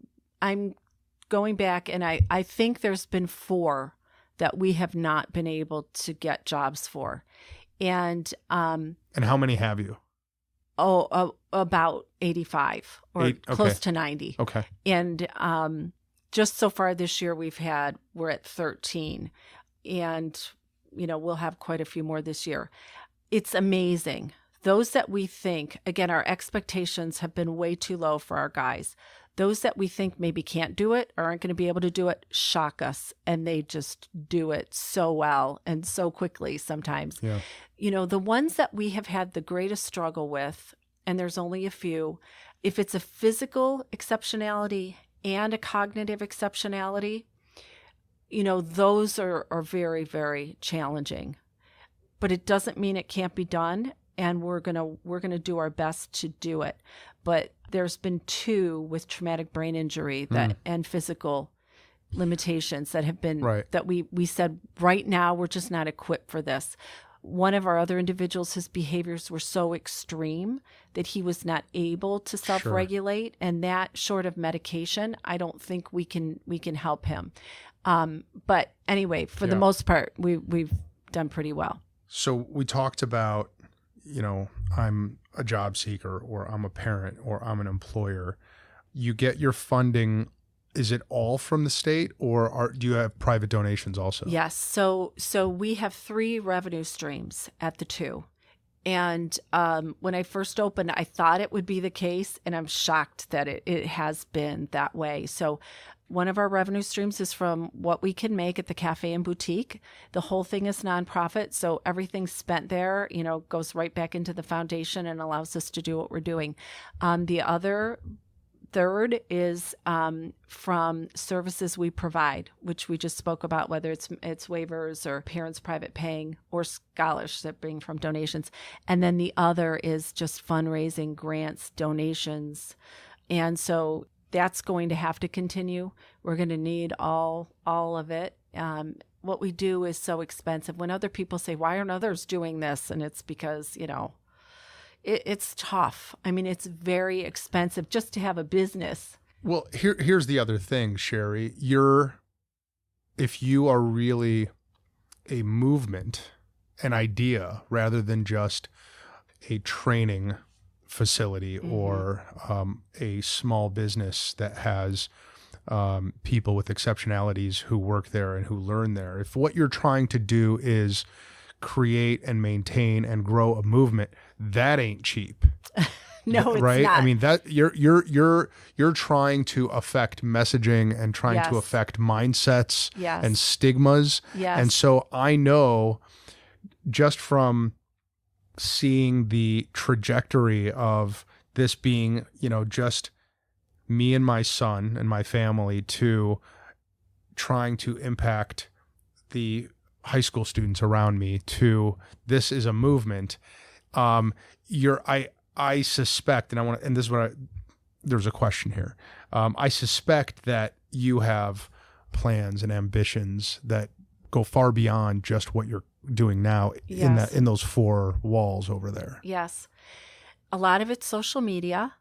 going back, and I think there's been 4 that we have not been able to get jobs for. And how many have you? About 85 or close to 90. Okay. And just so far this year we're at 13, and we'll have quite a few more this year. It's amazing. Those that we think, again, our expectations have been way too low for our guys. Those that we think maybe can't do it or aren't going to be able to do it shock us, and they just do it so well and so quickly sometimes. Yeah. The ones that we have had the greatest struggle with, and there's only a few, if it's a physical exceptionality and a cognitive exceptionality, those are very, very challenging. But it doesn't mean it can't be done, and we're gonna do our best to do it. But there's been 2 with traumatic brain injury and physical limitations that have been that we said right now we're just not equipped for this. One of our other individuals, his behaviors were so extreme that he was not able to self-regulate, and that short of medication, I don't think we can help him. But anyway, for the most part, we've done pretty well. So we talked about, I'm a job seeker, or I'm a parent, or I'm an employer. You get your funding. Is it all from the state, or do you have private donations also? Yes. So we have 3 revenue streams at the Two. And when I first opened, I thought it would be the case, and I'm shocked that it has been that way. So one of our revenue streams is from what we can make at the Café and Boutique. The whole thing is nonprofit, so everything spent there, goes right back into the foundation and allows us to do what we're doing. The other third is from services we provide, which we just spoke about, whether it's waivers or parents private paying or scholarship being from donations. And then the other is just fundraising, grants, donations. And so that's going to have to continue. We're going to need all of it. What we do is so expensive. When other people say, why aren't others doing this? And it's because, it's tough. I mean, it's very expensive just to have a business. Well, here's the other thing, Shari. If you are really a movement, an idea, rather than just a training facility or a small business that has people with exceptionalities who work there and who learn there. If what you're trying to do is create and maintain and grow a movement, that ain't cheap. No, it's right? not. I mean, that you're trying to affect messaging and trying to affect mindsets and stigmas. Yes. And so I know just from seeing the trajectory of this being, just me and my son and my family, to trying to impact the high school students around me, to this is a movement. I suspect, and this is what there's a question here. I suspect that you have plans and ambitions that go far beyond just what you're doing now in those four walls over there. Yes. A lot of it's social media.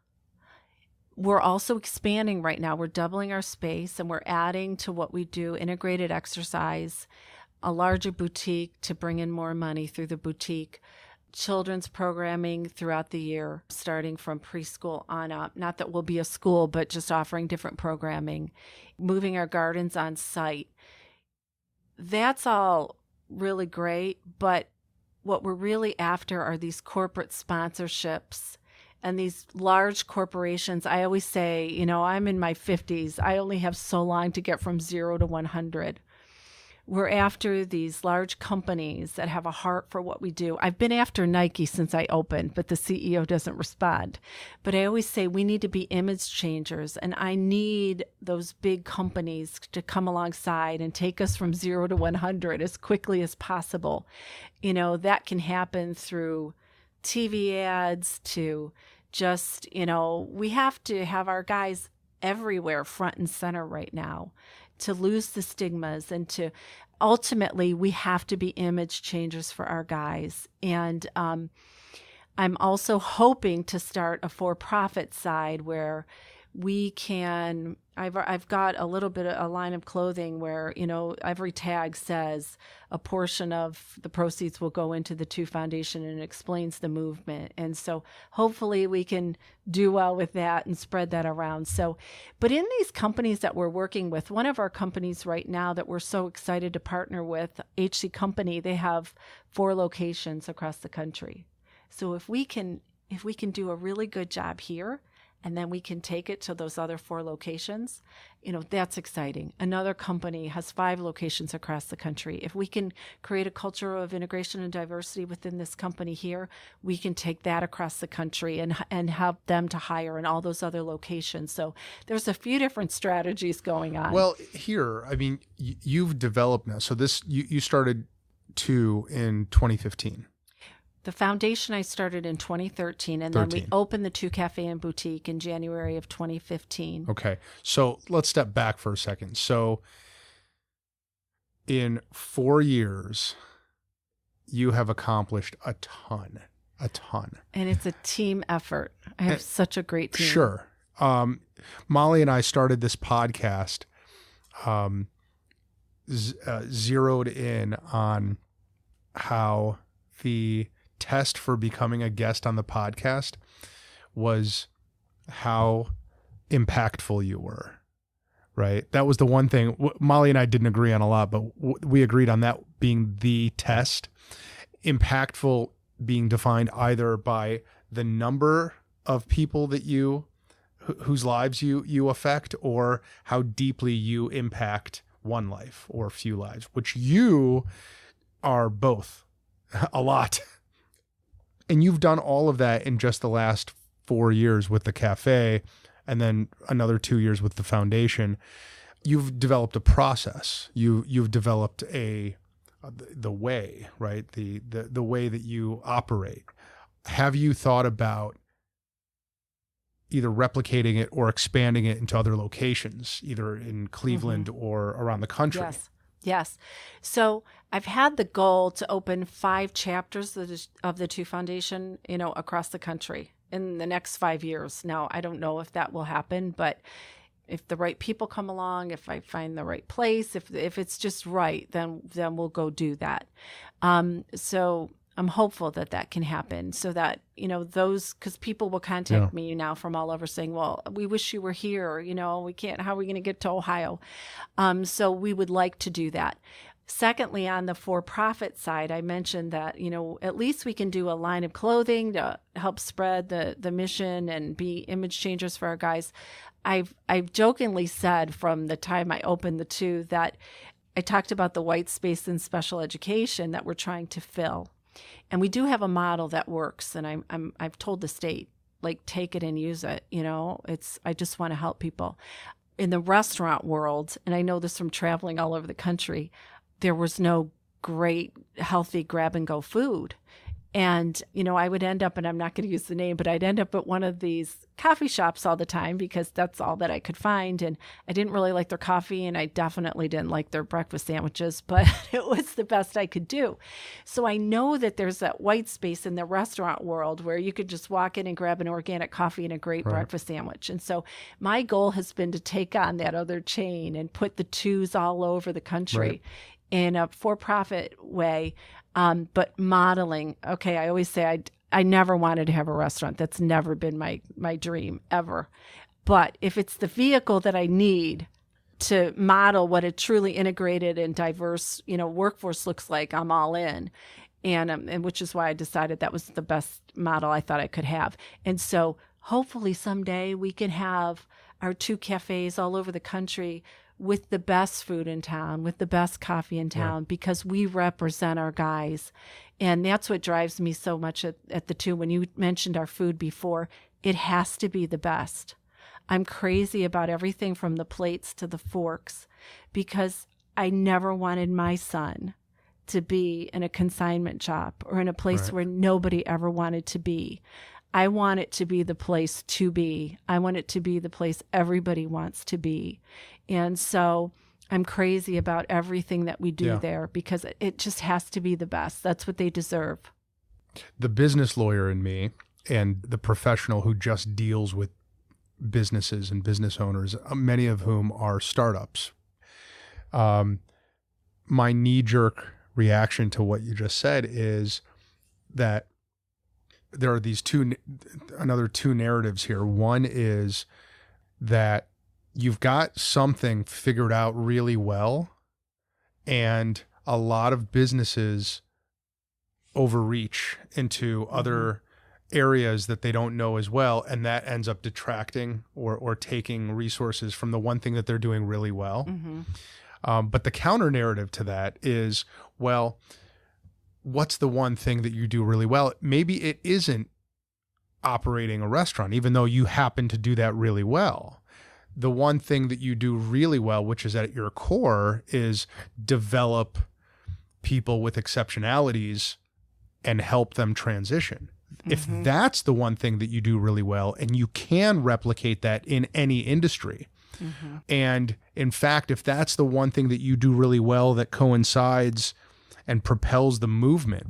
We're also expanding right now. We're doubling our space, and we're adding to what we do, integrated exercise, a larger boutique to bring in more money through the boutique, children's programming throughout the year, starting from preschool on up. Not that we'll be a school, but just offering different programming, moving our gardens on site. That's all really great, but what we're really after are these corporate sponsorships and these large corporations. I always say, I'm in my 50s. I only have so long to get from 0 to 100. We're after these large companies that have a heart for what we do. I've been after Nike since I opened, but the CEO doesn't respond. But I always say we need to be image changers, and I need those big companies to come alongside and take us from 0 to 100 as quickly as possible. That can happen through TV ads to just, we have to have our guys everywhere front and center right now to lose the stigmas, and to ultimately we have to be image changers for our guys. And I'm also hoping to start a for-profit side where we can, I've got a little bit of a line of clothing where, every tag says a portion of the proceeds will go into the Two Foundation, and it explains the movement. And so hopefully we can do well with that and spread that around. So, but in these companies that we're working with, one of our companies right now that we're so excited to partner with, HC Company, they have 4 locations across the country. So if we can do a really good job here, and then we can take it to those other 4 locations, that's exciting. Another company has 5 locations across the country. If we can create a culture of integration and diversity within this company here, we can take that across the country and help them to hire in all those other locations. So there's a few different strategies going on. Well, here, I mean, you've developed now. So this, you started Two in 2015. The foundation I started in 2013, and then we opened the Two Café and Boutique in January of 2015. Okay. So let's step back for a second. So in 4 years, you have accomplished a ton. And it's a team effort. I have such a great team. Sure. Molly and I started this podcast, zeroed in on how the test for becoming a guest on the podcast was how impactful you were, right? That was the one thing. Molly and I didn't agree on a lot, but we agreed on that being the test. Impactful being defined either by the number of people that whose lives you affect, or how deeply you impact one life or a few lives, which you are both a lot. And you've done all of that in just the last 4 years with the cafe, and then another 2 years with the foundation. You've developed a process. You've developed the way, right? The way that you operate. Have you thought about either replicating it or expanding it into other locations, either in Cleveland or around the country? Yes. So I've had the goal to open 5 chapters of the Two Foundation, across the country in the next 5 years. Now, I don't know if that will happen, but if the right people come along, if I find the right place, if it's just right, then we'll go do that. So I'm hopeful that that can happen so that, those, because people will contact me now from all over saying, well, we wish you were here. We can't, how are we going to get to Ohio? So we would like to do that. Secondly, on the for-profit side, I mentioned that, at least we can do a line of clothing to help spread the mission and be image changers for our guys. I've jokingly said from the time I opened the Two that I talked about the white space in special education that we're trying to fill. And we do have a model that works. And I've told the state, like, take it and use it. I just want to help people. In the restaurant world, and I know this from traveling all over the country, there was no great, healthy grab-and-go food. And, I would end up, and I'm not going to use the name, but I'd end up at one of these coffee shops all the time because that's all that I could find. And I didn't really like their coffee, and I definitely didn't like their breakfast sandwiches, but it was the best I could do. So I know that there's that white space in the restaurant world where you could just walk in and grab an organic coffee and a great breakfast sandwich. And so my goal has been to take on that other chain and put the Twos all over the country in a for-profit way. But modeling, okay, I always say I never wanted to have a restaurant. That's never been my dream, ever. But if it's the vehicle that I need to model what a truly integrated and diverse, workforce looks like, I'm all in. And which is why I decided that was the best model I thought I could have. And so hopefully someday we can have our Two cafes all over the country with the best food in town, with the best coffee in town, because we represent our guys. And that's what drives me so much at the Two. When you mentioned our food before, it has to be the best. I'm crazy about everything from the plates to the forks because I never wanted my son to be in a consignment shop or in a place where nobody ever wanted to be. I want it to be the place to be. I want it to be the place everybody wants to be. And so I'm crazy about everything that we do there because it just has to be the best. That's what they deserve. The business lawyer in me and the professional who just deals with businesses and business owners, many of whom are startups. My knee-jerk reaction to what you just said is that there are these another two narratives here. One is that you've got something figured out really well, and a lot of businesses overreach into other areas that they don't know as well, and that ends up detracting or taking resources from the one thing that they're doing really well. But the counter narrative to that is, well, what's the one thing that you do really well? Maybe it isn't operating a restaurant, even though you happen to do that really well. The one thing that you do really well, which is at your core, is develop people with exceptionalities and help them transition. If that's the one thing that you do really well, and you can replicate that in any industry, and in fact, if that's the one thing that you do really well that coincides and propels the movement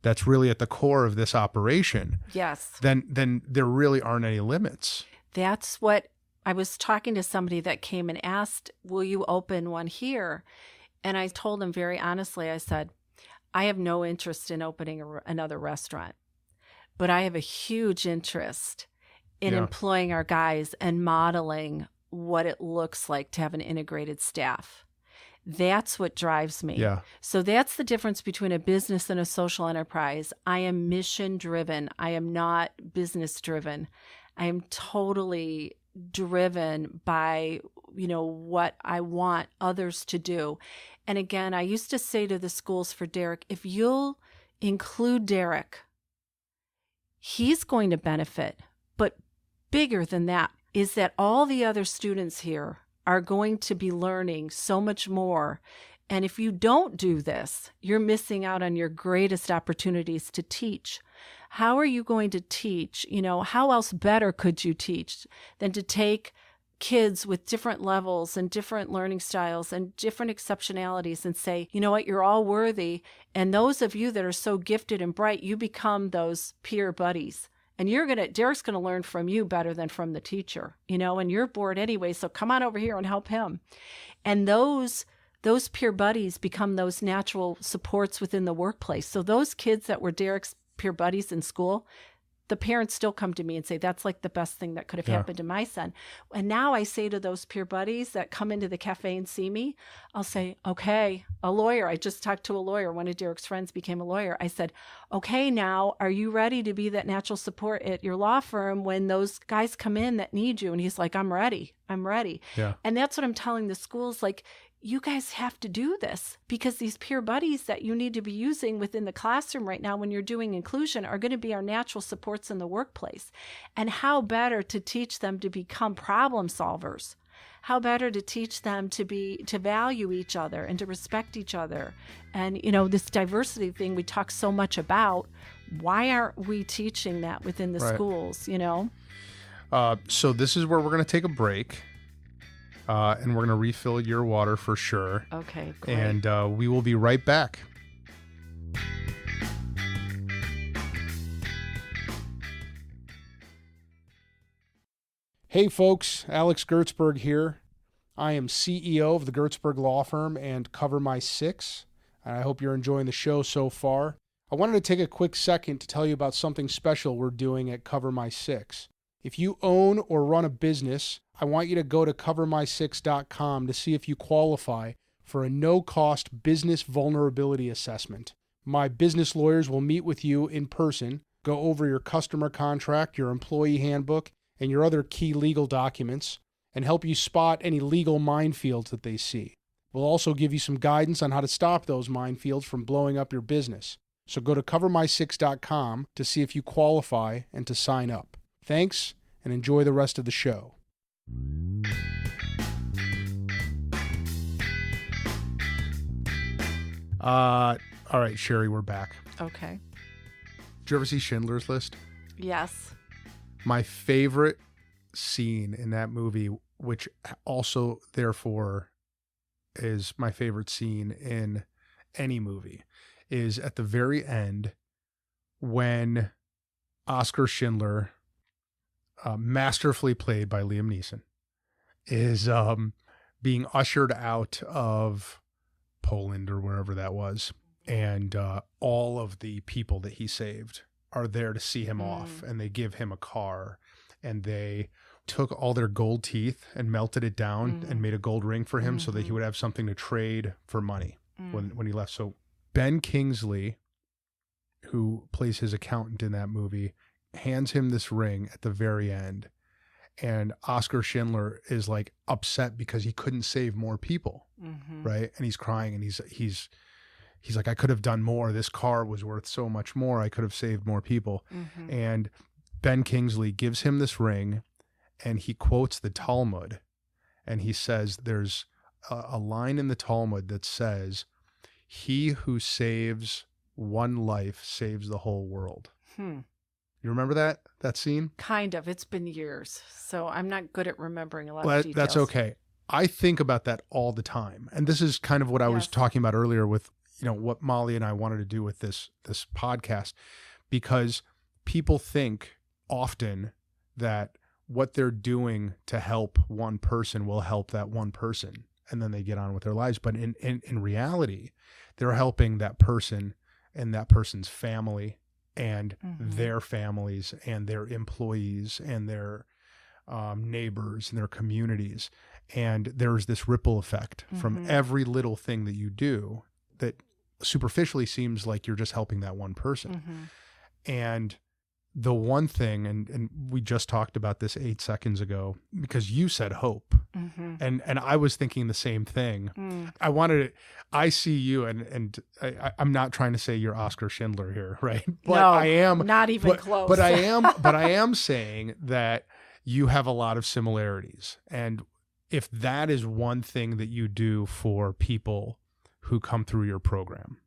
that's really at the core of this operation, then there really aren't any limits. That's what I was talking to somebody that came and asked, will you open one here? And I told him very honestly, I said, I have no interest in opening another restaurant, but I have a huge interest in employing our guys and modeling what it looks like to have an integrated staff. That's what drives me. So that's the difference between a business and a social enterprise. I am mission driven. I am not business driven. I am totally driven by, what I want others to do. And again, I used to say to the schools for Derek, if you'll include Derek, he's going to benefit. But bigger than that is that all the other students here are going to be learning so much more. And if you don't do this, you're missing out on your greatest opportunities to teach. How are you going to teach? How else better could you teach than to take kids with different levels and different learning styles and different exceptionalities and say, you know what, you're all worthy. And those of you that are so gifted and bright, you become those peer buddies. And Derek's going to learn from you better than from the teacher, and you're bored anyway. So come on over here and help him. And those those peer buddies become those natural supports within the workplace. So those kids that were Derek's peer buddies in school, the parents still come to me and say, that's like the best thing that could have happened to my son. And now I say to those peer buddies that come into the cafe and see me, I'll say, okay, a lawyer. I just talked to a lawyer. One of Derek's friends became a lawyer. I said, okay, now are you ready to be that natural support at your law firm when those guys come in that need you? And he's like, I'm ready. I'm ready. Yeah. And that's what I'm telling the schools, like, you guys have to do this, because these peer buddies that you need to be using within the classroom right now when you're doing inclusion are going to be our natural supports in the workplace. And how better to teach them to become problem solvers? How better to teach them to value each other and to respect each other? And, this diversity thing we talk so much about, why aren't we teaching that within the schools, So this is where we're going to take a break. And we're going to refill your water for sure. Okay, great. And we will be right back. Hey folks, Alex Gertzberg here. I am CEO of the Gertzberg Law Firm and Cover My Six, and I hope you're enjoying the show so far. I wanted to take a quick second to tell you about something special we're doing at Cover My Six. If you own or run a business, I want you to go to covermysix.com to see if you qualify for a no-cost business vulnerability assessment. My business lawyers will meet with you in person, go over your customer contract, your employee handbook, and your other key legal documents, and help you spot any legal minefields that they see. We'll also give you some guidance on how to stop those minefields from blowing up your business. So go to covermysix.com to see if you qualify and to sign up. Thanks, and enjoy the rest of the show. All right, Shari, we're back. Okay. Did you ever see Schindler's List? Yes. My favorite scene in that movie, which also, therefore, is my favorite scene in any movie, is at the very end when Oskar Schindler, masterfully played by Liam Neeson, is being ushered out of Poland or wherever that was. And all of the people that he saved are there to see him off, and they give him a car, and they took all their gold teeth and melted it down and made a gold ring for him so that he would have something to trade for money when he left. So Ben Kingsley, who plays his accountant in that movie, hands him this ring at the very end, and Oskar Schindler is like upset because he couldn't save more people, right? And he's crying, and he's like, I could have done more. This car was worth so much more. I could have saved more people. And Ben Kingsley gives him this ring, and he quotes the Talmud, and he says there's a line in the Talmud that says, "He who saves one life saves the whole world." You remember that scene? Kind of. It's been years, so I'm not good at remembering a lot of details. That's okay. I think about that all the time. And this is kind of what I was talking about earlier with, what Molly and I wanted to do with this podcast, because people think often that what they're doing to help one person will help that one person, and then they get on with their lives. But in reality, they're helping that person and that person's family and their families and their employees and their neighbors and their communities. And there's this ripple effect from every little thing that you do that superficially seems like you're just helping that one person. And the one thing, and we just talked about this 8 seconds ago, because you said hope. And I was thinking the same thing. I see you, and I'm not trying to say you're Oskar Schindler here, right? But no, I am not even close. But I am saying that you have a lot of similarities. And if that is one thing that you do for people who come through your program,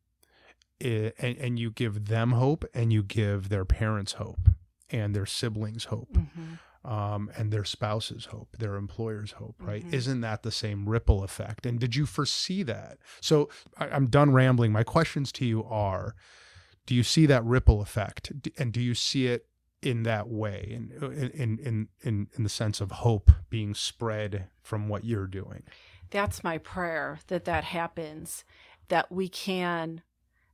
and you give them hope, and you give their parents hope, and their siblings hope, and their spouses hope, their employers hope, right? Isn't that the same ripple effect? And did you foresee that? So I'm done rambling. My questions to you are, do you see that ripple effect? And do you see it in that way, in the sense of hope being spread from what you're doing? That's my prayer, that happens, that we can,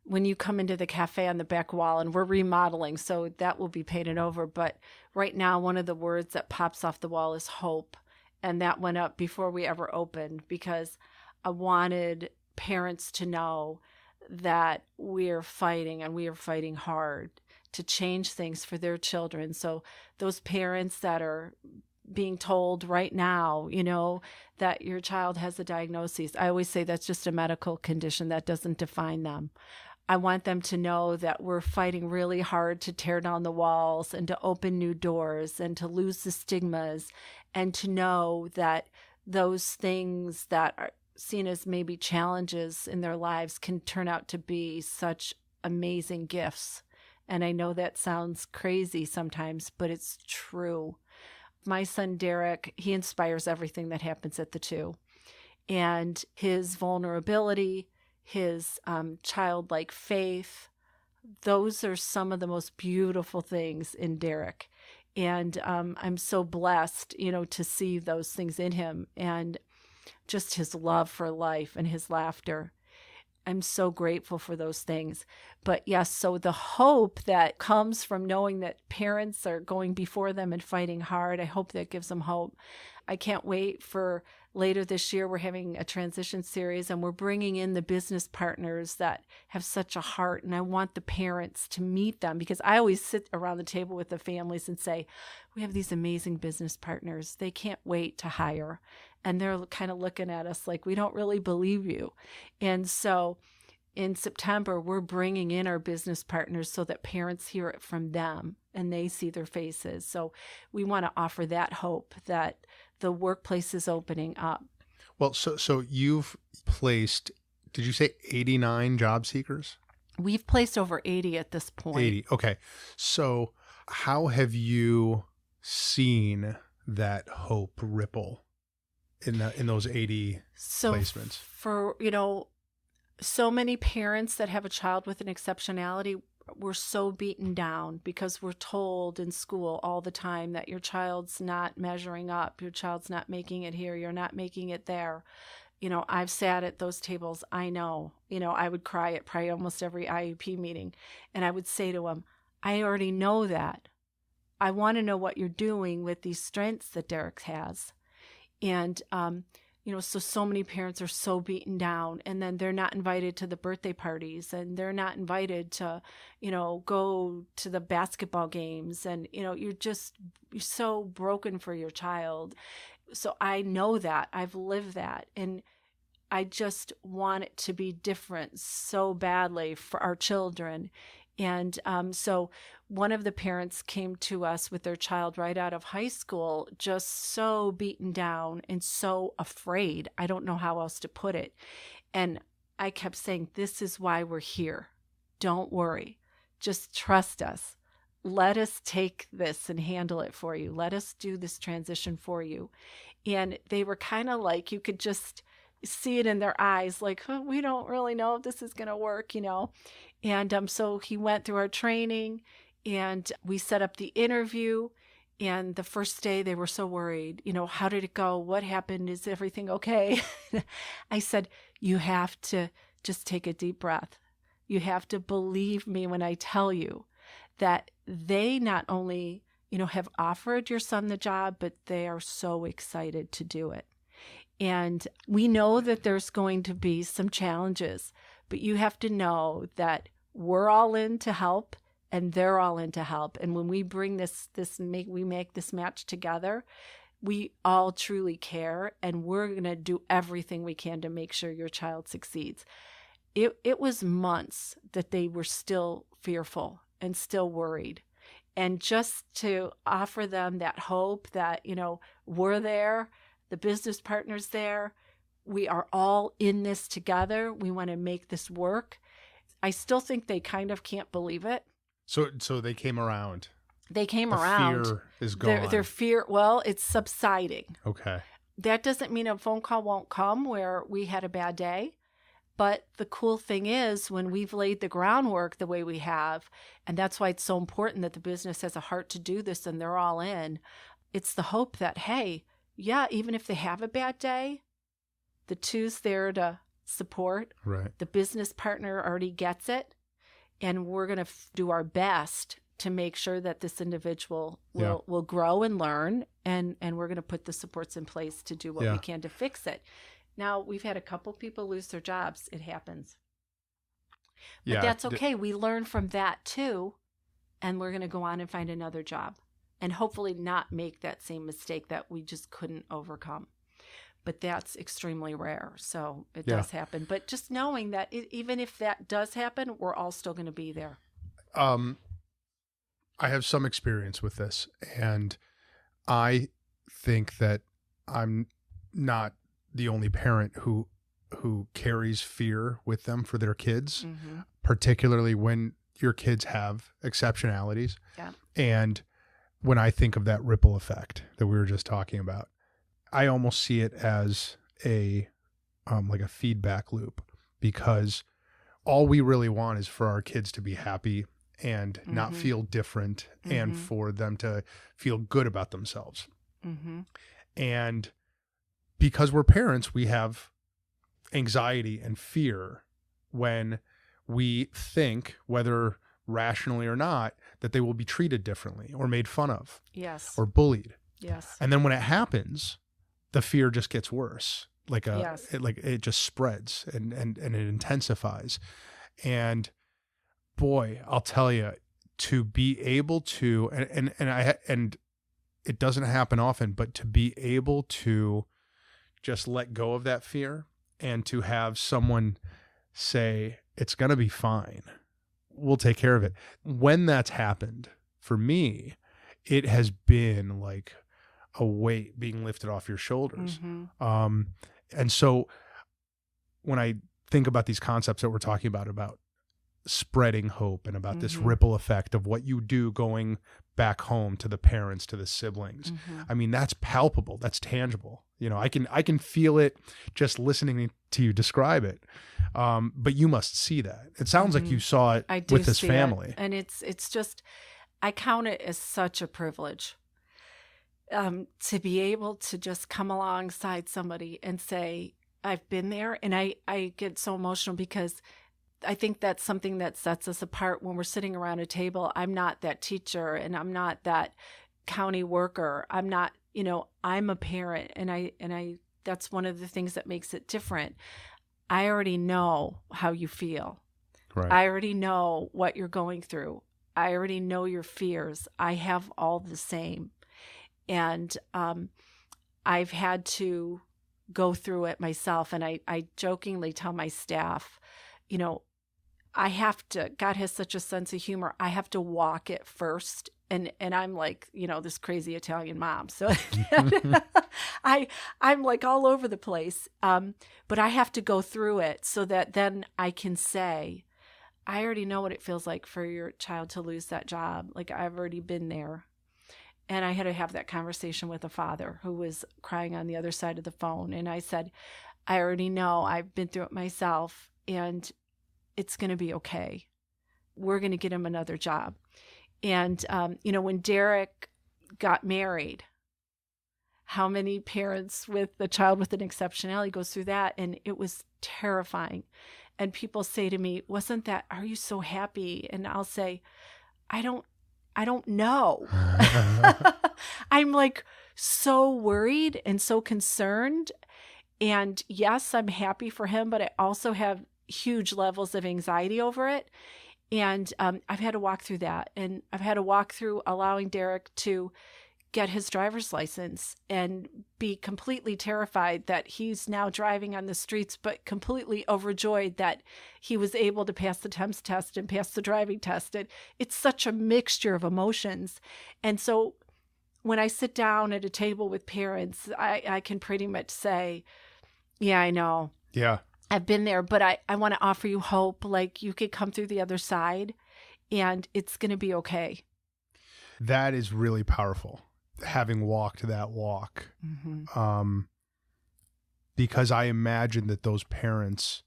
when you come into the cafe on the back wall, and we're remodeling, so that will be painted over. But right now, one of the words that pops off the wall is hope. And that went up before we ever opened, because I wanted parents to know that we're fighting, and we are fighting hard to change things for their children. So those parents that are being told right now, that your child has a diagnosis, I always say that's just a medical condition, that doesn't define them. I want them to know that we're fighting really hard to tear down the walls and to open new doors and to lose the stigmas, and to know that those things that are seen as maybe challenges in their lives can turn out to be such amazing gifts. And I know that sounds crazy sometimes, but it's true. My son, Derek, he inspires everything that happens at the Two. And his vulnerability, his childlike faith, those are some of the most beautiful things in Derek. And I'm so blessed, to see those things in him, and just his love for life and his laughter. I'm so grateful for those things. But yes, so the hope that comes from knowing that parents are going before them and fighting hard, I hope that gives them hope. I can't wait for later this year. We're having a transition series, and we're bringing in the business partners that have such a heart. And I want the parents to meet them, because I always sit around the table with the families and say, we have these amazing business partners. They can't wait to hire. And they're kind of looking at us like, we don't really believe you. And so in September, we're bringing in our business partners so that parents hear it from them and they see their faces. So we want to offer that hope that the workplace is opening up. Well, so you've placed, did you say 89 job seekers? We've placed over 80 at this point. 80. Okay. So how have you seen that hope ripple in those 80 placements? For, so many parents that have a child with an exceptionality, we're so beaten down because we're told in school all the time that your child's not measuring up, your child's not making it here, you're not making it there. I've sat at those tables. I know, I would cry at probably almost every IEP meeting, and I would say to them, I already know that. I want to know what you're doing with these strengths that Derek has. And, so many parents are so beaten down, and then they're not invited to the birthday parties, and they're not invited to, go to the basketball games. And, you're so broken for your child. So I know that. I've lived that. And I just want it to be different so badly for our children. And so one of the parents came to us with their child right out of high school, just so beaten down and so afraid. I don't know how else to put it. And I kept saying, this is why we're here. Don't worry. Just trust us. Let us take this and handle it for you. Let us do this transition for you. And they were kind of like, you could just see it in their eyes, like, we don't really know if this is going to work, And so he went through our training, and we set up the interview. And the first day they were so worried, how did it go? What happened? Is everything okay? I said, you have to just take a deep breath. You have to believe me when I tell you that they not only, have offered your son the job, but they are so excited to do it. And we know that there's going to be some challenges, but you have to know that we're all in to help, and they're all in to help. And when we bring we make this match together, we all truly care, and we're going to do everything we can to make sure your child succeeds. It was months that they were still fearful and still worried. And just to offer them that hope that, we're there, the business partners there, we are all in this together. We want to make this work. I still think they kind of can't believe it. So they came around. They came around. Fear is gone. Their fear, well, it's subsiding. Okay. That doesn't mean a phone call won't come where we had a bad day. But the cool thing is, when we've laid the groundwork the way we have, and that's why it's so important that the business has a heart to do this and they're all in, it's the hope that, hey, yeah, even if they have a bad day, The two's there to support. Right. The business partner already gets it. And we're going to do our best to make sure that this individual will grow and learn. And we're going to put the supports in place to do what we can to fix it. Now, we've had a couple people lose their jobs. It happens. But that's okay. We learn from that too. And we're going to go on and find another job. And hopefully not make that same mistake that we just couldn't overcome. But that's extremely rare. So it does happen. But just knowing that even if that does happen, we're all still going to be there. I have some experience with this. And I think that I'm not the only parent who carries fear with them for their kids, particularly when your kids have exceptionalities. Yeah. And when I think of that ripple effect that we were just talking about, I almost see it as a like a feedback loop, because all we really want is for our kids to be happy and not feel different, and for them to feel good about themselves. And because we're parents, we have anxiety and fear when we think, whether rationally or not, that they will be treated differently or made fun of. Yes. Or bullied. Yes. And then when it happens, the fear just gets worse. It just spreads and it intensifies. And boy, I'll tell you, to be able to, and it doesn't happen often, but to be able to just let go of that fear and to have someone say, it's going to be fine. We'll take care of it. When that's happened for me, it has been like a weight being lifted off your shoulders. And so when I think about these concepts that we're talking about spreading hope and about this ripple effect of what you do going back home to the parents, to the siblings, I mean, that's palpable. That's tangible. You know, I can feel it just listening to you describe it. But you must see that. It sounds like you saw it with this family. And it's just, I count it as such a privilege to be able to just come alongside somebody and say, I've been there. And I get so emotional because I think that's something that sets us apart when we're sitting around a table. I'm not that teacher and I'm not that county worker. I'm not, I'm a parent, and I that's one of the things that makes it different. I already know how you feel. Right. I already know what you're going through. I already know your fears. I have all the same. And I've had to go through it myself. And I jokingly tell my staff, I have to, God has such a sense of humor. I have to walk it first. And I'm like, this crazy Italian mom. So I'm like all over the place. But I have to go through it so that then I can say, I already know what it feels like for your child to lose that job. Like, I've already been there. And I had to have that conversation with a father who was crying on the other side of the phone. And I said, I already know. I've been through it myself, and it's going to be okay. We're going to get him another job. And, when Derek got married, how many parents with a child with an exceptionality goes through that? And it was terrifying. And people say to me, are you so happy? And I'll say, I don't know. I'm like so worried and so concerned. And yes, I'm happy for him, but I also have huge levels of anxiety over it. And I've had to walk through that. And I've had to walk through allowing Derek to get his driver's license and be completely terrified that he's now driving on the streets, but completely overjoyed that he was able to pass the TEMS test and pass the driving test. It's such a mixture of emotions. And so when I sit down at a table with parents, I can pretty much say, yeah, I know. Yeah. I've been there, but I want to offer you hope. Like, you could come through the other side and it's going to be okay. That is really powerful, having walked that walk. Because I imagine that those parents,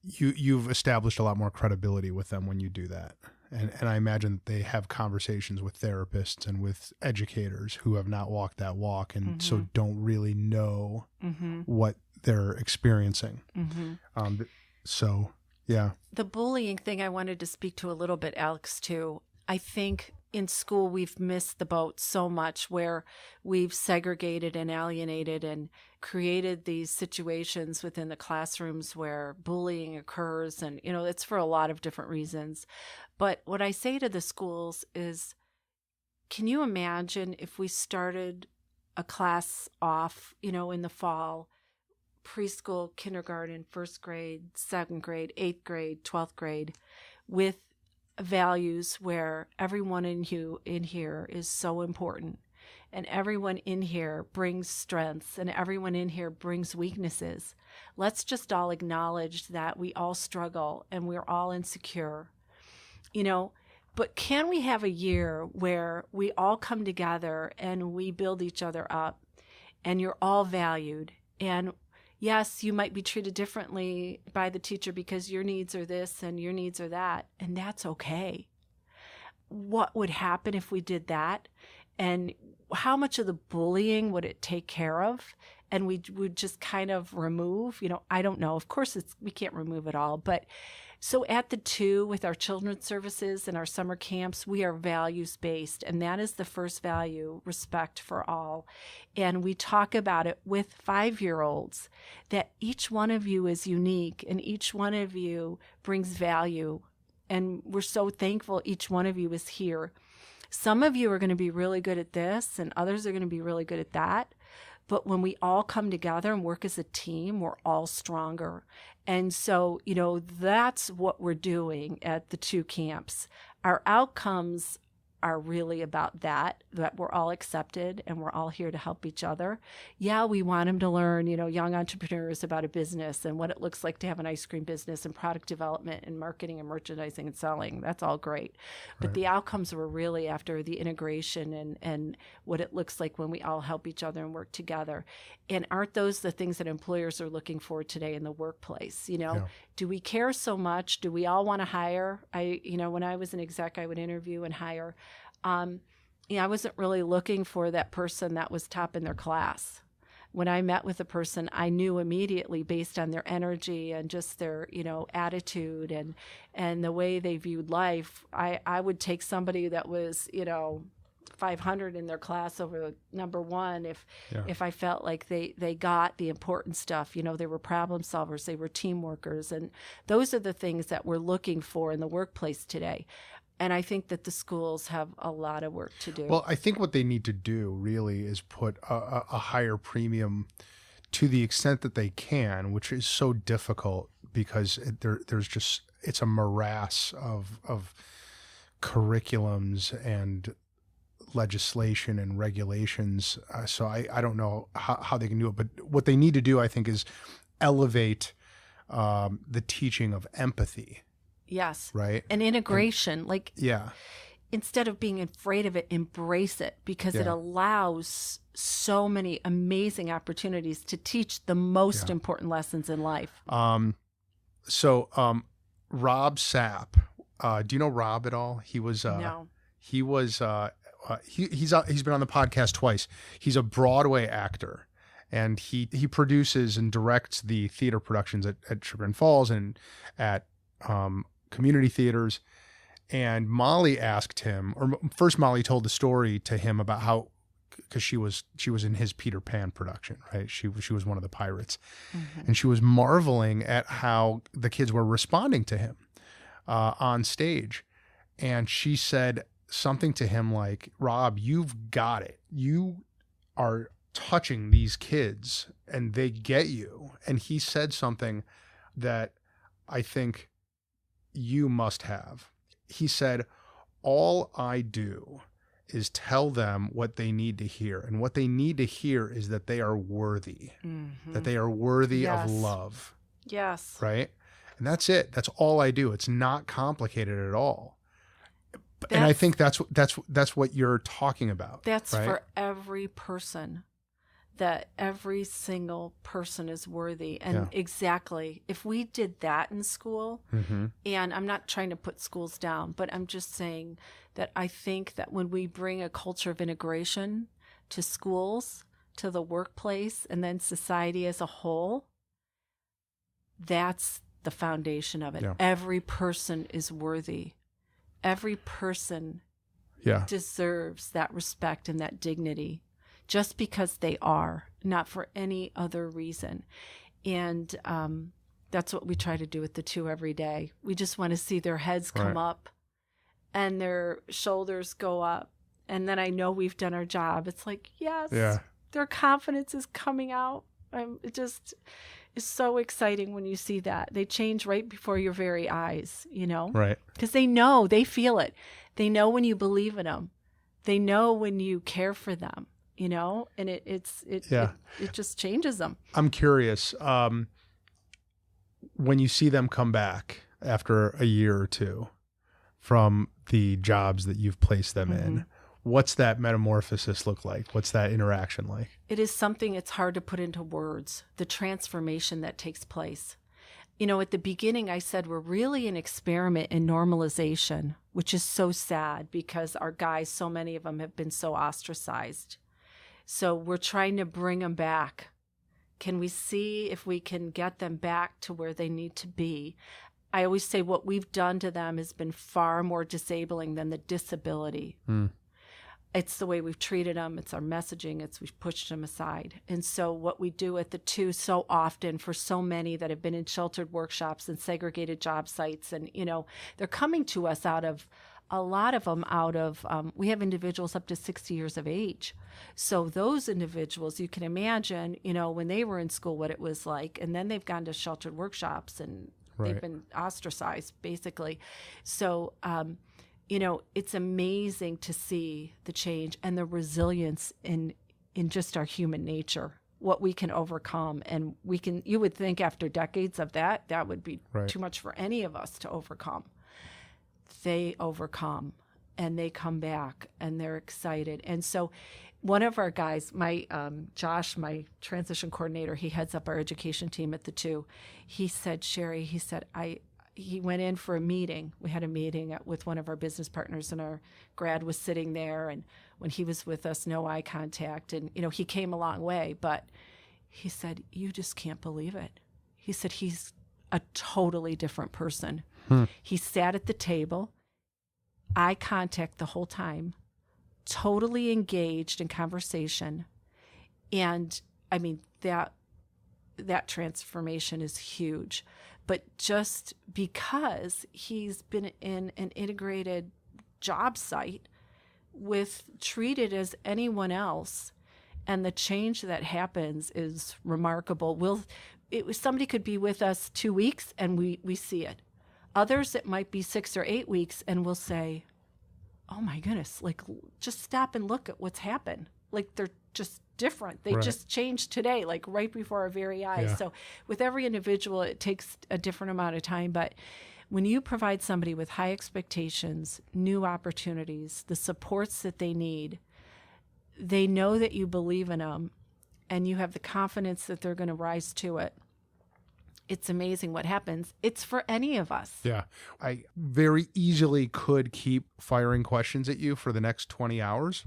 you've established a lot more credibility with them when you do that. And I imagine they have conversations with therapists and with educators who have not walked that walk and so don't really know what they're experiencing. So, yeah. The bullying thing I wanted to speak to a little bit, Alex, too. I think in school we've missed the boat so much where we've segregated and alienated and created these situations within the classrooms where bullying occurs. And, it's for a lot of different reasons. But what I say to the schools is, can you imagine if we started a class off, in the fall, preschool, kindergarten, first grade, second grade, 8th grade, 12th grade, with values where everyone in here is so important, and everyone in here brings strengths, and everyone in here brings weaknesses. Let's just all acknowledge that we all struggle and we're all insecure, but can we have a year where we all come together and we build each other up and you're all valued? And yes, you might be treated differently by the teacher because your needs are this and your needs are that, and that's okay. What would happen if we did that? And how much of the bullying would it take care of? And we would just kind of remove, I don't know. Of course, we can't remove it all. But so at the Two, with our children's services and our summer camps, we are values-based. And that is the first value, respect for all. And we talk about it with 5-year-olds, that each one of you is unique and each one of you brings value. And we're so thankful each one of you is here. Some of you are going to be really good at this and others are going to be really good at that. But when we all come together and work as a team, we're all stronger. And so, that's what we're doing at the Two camps. Our outcomes are really about that we're all accepted and we're all here to help each other. Yeah, we want them to learn, young entrepreneurs about a business and what it looks like to have an ice cream business and product development and marketing and merchandising and selling. That's all great. But the outcomes were really after the integration and what it looks like when we all help each other and work together. And aren't those the things that employers are looking for today in the workplace? Do we care so much? Do we all want to hire? When I was an exec, I would interview and hire. I wasn't really looking for that person that was top in their class. When I met with a person, I knew immediately based on their energy and just their, attitude and the way they viewed life. I would take somebody that was, 500 in their class over number one if I felt like they got the important stuff. They were problem solvers, they were team workers, and those are the things that we're looking for in the workplace today. And I think that the schools have a lot of work to do. Well, I think what they need to do really is put a higher premium to the extent that they can, which is so difficult because it's a morass of curriculums and legislation and regulations. So I don't know how they can do it. But what they need to do, I think, is elevate the teaching of empathy. Yes. Right. And integration. Yeah. Instead of being afraid of it, embrace it because it allows so many amazing opportunities to teach the most important lessons in life. So Rob Sapp, do you know Rob at all? He was No. He was he's been on the podcast twice. He's a Broadway actor. And he produces and directs the theater productions at Sugar Falls and at community theaters. And Molly asked him, or first Molly told the story to him about how, because she was in his Peter Pan production, right? She was one of the pirates, and she was marveling at how the kids were responding to him on stage. And she said something to him like, "Rob, you've got it. You are touching these kids and they get you." And he said something that I think you must have. He said, "All I do is tell them what they need to hear. And what they need to hear is that they are worthy, that they are worthy of love." Yes. Right? And that's it. That's all I do. It's not complicated at all. And I think that's what you're talking about. That's right? for every person. that every single person is worthy. And exactly, if we did that in school, and I'm not trying to put schools down, but I'm just saying that I think that when we bring a culture of integration to schools, to the workplace, and then society as a whole, that's the foundation of it. Yeah. Every person is worthy. Every person deserves that respect and that dignity just because they are, not for any other reason. And that's what we try to do with the two every day. We just want to see their heads come up and their shoulders go up. And then I know we've done our job. It's like, yes, their confidence is coming out. It just is so exciting when you see that. They change right before your very eyes, you know? Right. Because they know, they feel it. They know when you believe in them. They know when you care for them, you know? And it just changes them. I'm curious, when you see them come back after a year or two from the jobs that you've placed them in, what's that metamorphosis look like? What's that interaction like? It is something it's hard to put into words, the transformation that takes place. You know, at the beginning, I said we're really an experiment in normalization, which is so sad because our guys, so many of them have been so ostracized. So we're trying to bring them back. Can we see if we can get them back to where they need to be? I always say what we've done to them has been far more disabling than the disability. It's the way we've treated them. It's our messaging. We've pushed them aside. And so what we do at the two so often for so many that have been in sheltered workshops and segregated job sites, and, you know, they're coming to us out of, a lot of them out of, we have individuals up to 60 years of age. So those individuals, you can imagine, you know, when they were in school, what it was like, and then they've gone to sheltered workshops and they've been ostracized, basically. So, you know, it's amazing to see the change and the resilience in just our human nature, what we can overcome. And you would think after decades of that would be too much for any of us to overcome. They overcome and they come back and they're excited. And so one of our guys, my Josh, my transition coordinator, he heads up our education team at the two. He said, Shari, he went in for a meeting. We had a meeting with one of our business partners, and our grad was sitting there. And when he was with us, no eye contact. And, you know, he came a long way, but he said, you just can't believe it. He said, he's a totally different person. He sat at the table, eye contact the whole time, totally engaged in conversation. And I mean, that transformation is huge. But just because he's been in an integrated job site treated as anyone else, and the change that happens is remarkable. Somebody could be with us 2 weeks and we see it. Others, it might be 6 or 8 weeks, and we'll say, oh my goodness, like, just stop and look at what's happened. Like, they're just different. They just changed today, like right before our very eyes. Yeah. So with every individual, it takes a different amount of time. But when you provide somebody with high expectations, new opportunities, the supports that they need, they know that you believe in them and you have the confidence that they're going to rise to it. It's amazing what happens. It's for any of us. Yeah. I very easily could keep firing questions at you for the next 20 hours.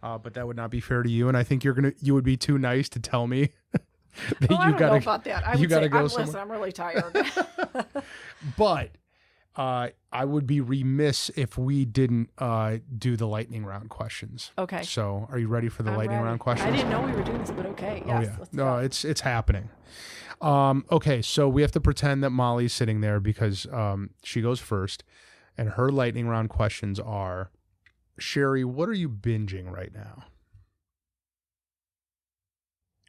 But that would not be fair to you. And I think you would be too nice to tell me that I don't know about that. I would say, listen, I'm really tired. But I would be remiss if we didn't do the lightning round questions. Okay. So are you ready for the lightning round questions? I didn't know we were doing this, but okay. Yes. Oh, yeah. No, it's happening. Okay, so we have to pretend that Molly's sitting there because she goes first, and her lightning round questions are, Shari, what are you binging right now?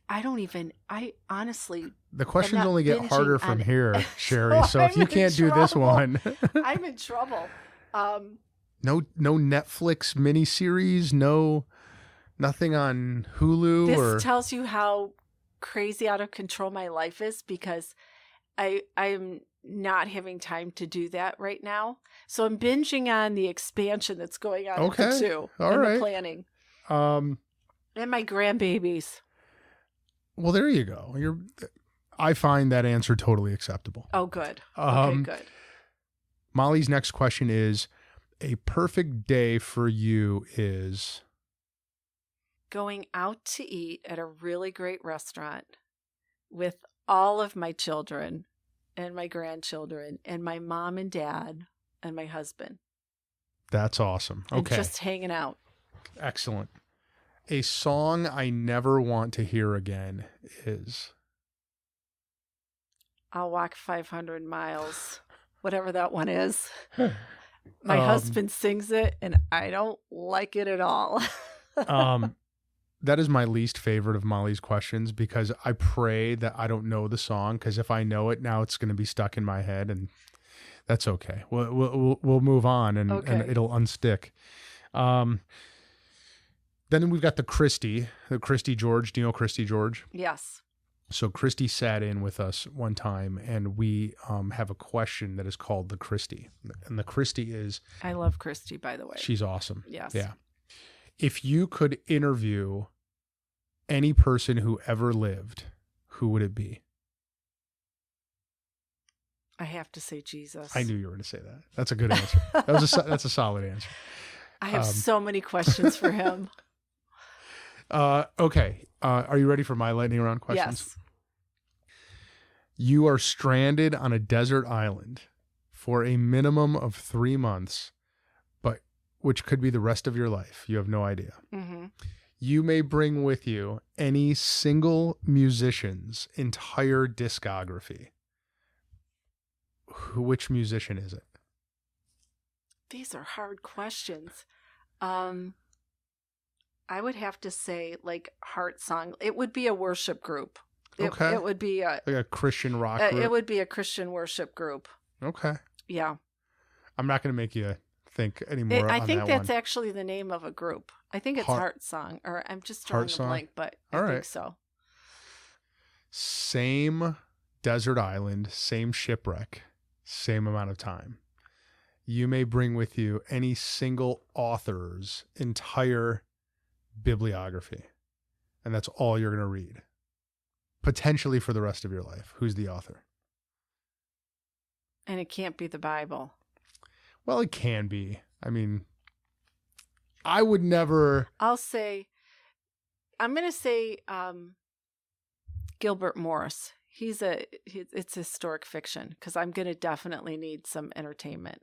I honestly... The questions only get harder from here, Shari, so if you can't do this one... I'm in trouble. No Netflix miniseries, nothing on Hulu? This tells you how crazy out of control my life is, because I'm not having time to do that right now. So I'm binging on the expansion that's going on at the two. All right. The planning. And my grandbabies. Well, there you go. I find that answer totally acceptable. Oh, good. Okay, good. Molly's next question is, a perfect day for you is? Going out to eat at a really great restaurant with all of my children and my grandchildren and my mom and dad and my husband. That's awesome. Okay. And just hanging out. Excellent. A song I never want to hear again is? I'll Walk 500 Miles, whatever that one is. My husband sings it, and I don't like it at all. That is my least favorite of Molly's questions, because I pray that I don't know the song, because if I know it now, it's going to be stuck in my head, and that's okay. We'll move on, and it'll unstick. Then we've got the Christy George. Do you know Christy George? Yes. So Christy sat in with us one time, and we have a question that is called the Christy. And the Christy is... I love Christy, by the way. She's awesome. Yes. Yeah. If you could interview any person who ever lived, who would it be? I have to say Jesus. I knew you were going to say that. That's a good answer. That's a solid answer. I have so many questions for him. Okay. Are you ready for my lightning round questions? Yes. You are stranded on a desert island for a minimum of 3 months, but which could be the rest of your life. You have no idea. Mm-hmm. You may bring with you any single musician's entire discography. Which musician is it? These are hard questions. I would have to say like Heart Song. It would be a worship group. It would be like a Christian rock group. It would be a Christian worship group. Okay. Yeah. I'm not going to make you think anymore. I think that's actually the name of a group. I think it's Heart Song, or I'm just drawing a blank, but I think so. Same desert island, same shipwreck, same amount of time. You may bring with you any single author's entire bibliography, and that's all you're going to read, potentially for the rest of your life. Who's the author? And it can't be the Bible. Well, it can be. I mean, I would never... I'm going to say Gilbert Morris. It's historic fiction, because I'm going to definitely need some entertainment.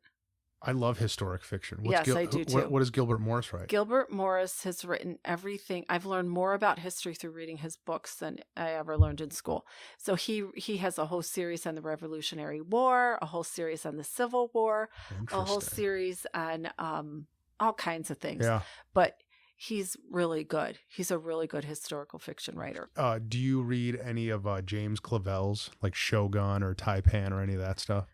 I love historic fiction. Yes, I do too. What does Gilbert Morris write? Gilbert Morris has written everything. I've learned more about history through reading his books than I ever learned in school. So he has a whole series on the Revolutionary War, a whole series on the Civil War, a whole series on all kinds of things. Yeah. But he's really good. He's a really good historical fiction writer. Do you read any of James Clavell's, like Shogun or Taipan or any of that stuff?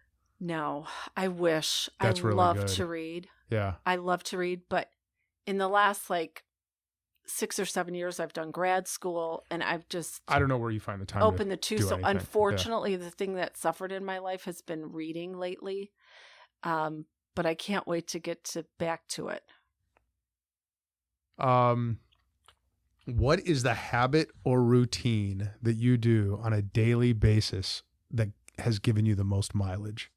No, I wish. That's really love good. to read. Yeah. I love to read, but in the last 6 or 7 years, I've done grad school, and I don't know where you find the time open to the two. do So anything. unfortunately, the thing that suffered in my life has been reading lately. But I can't wait to get back to it. What is the habit or routine that you do on a daily basis that has given you the most mileage?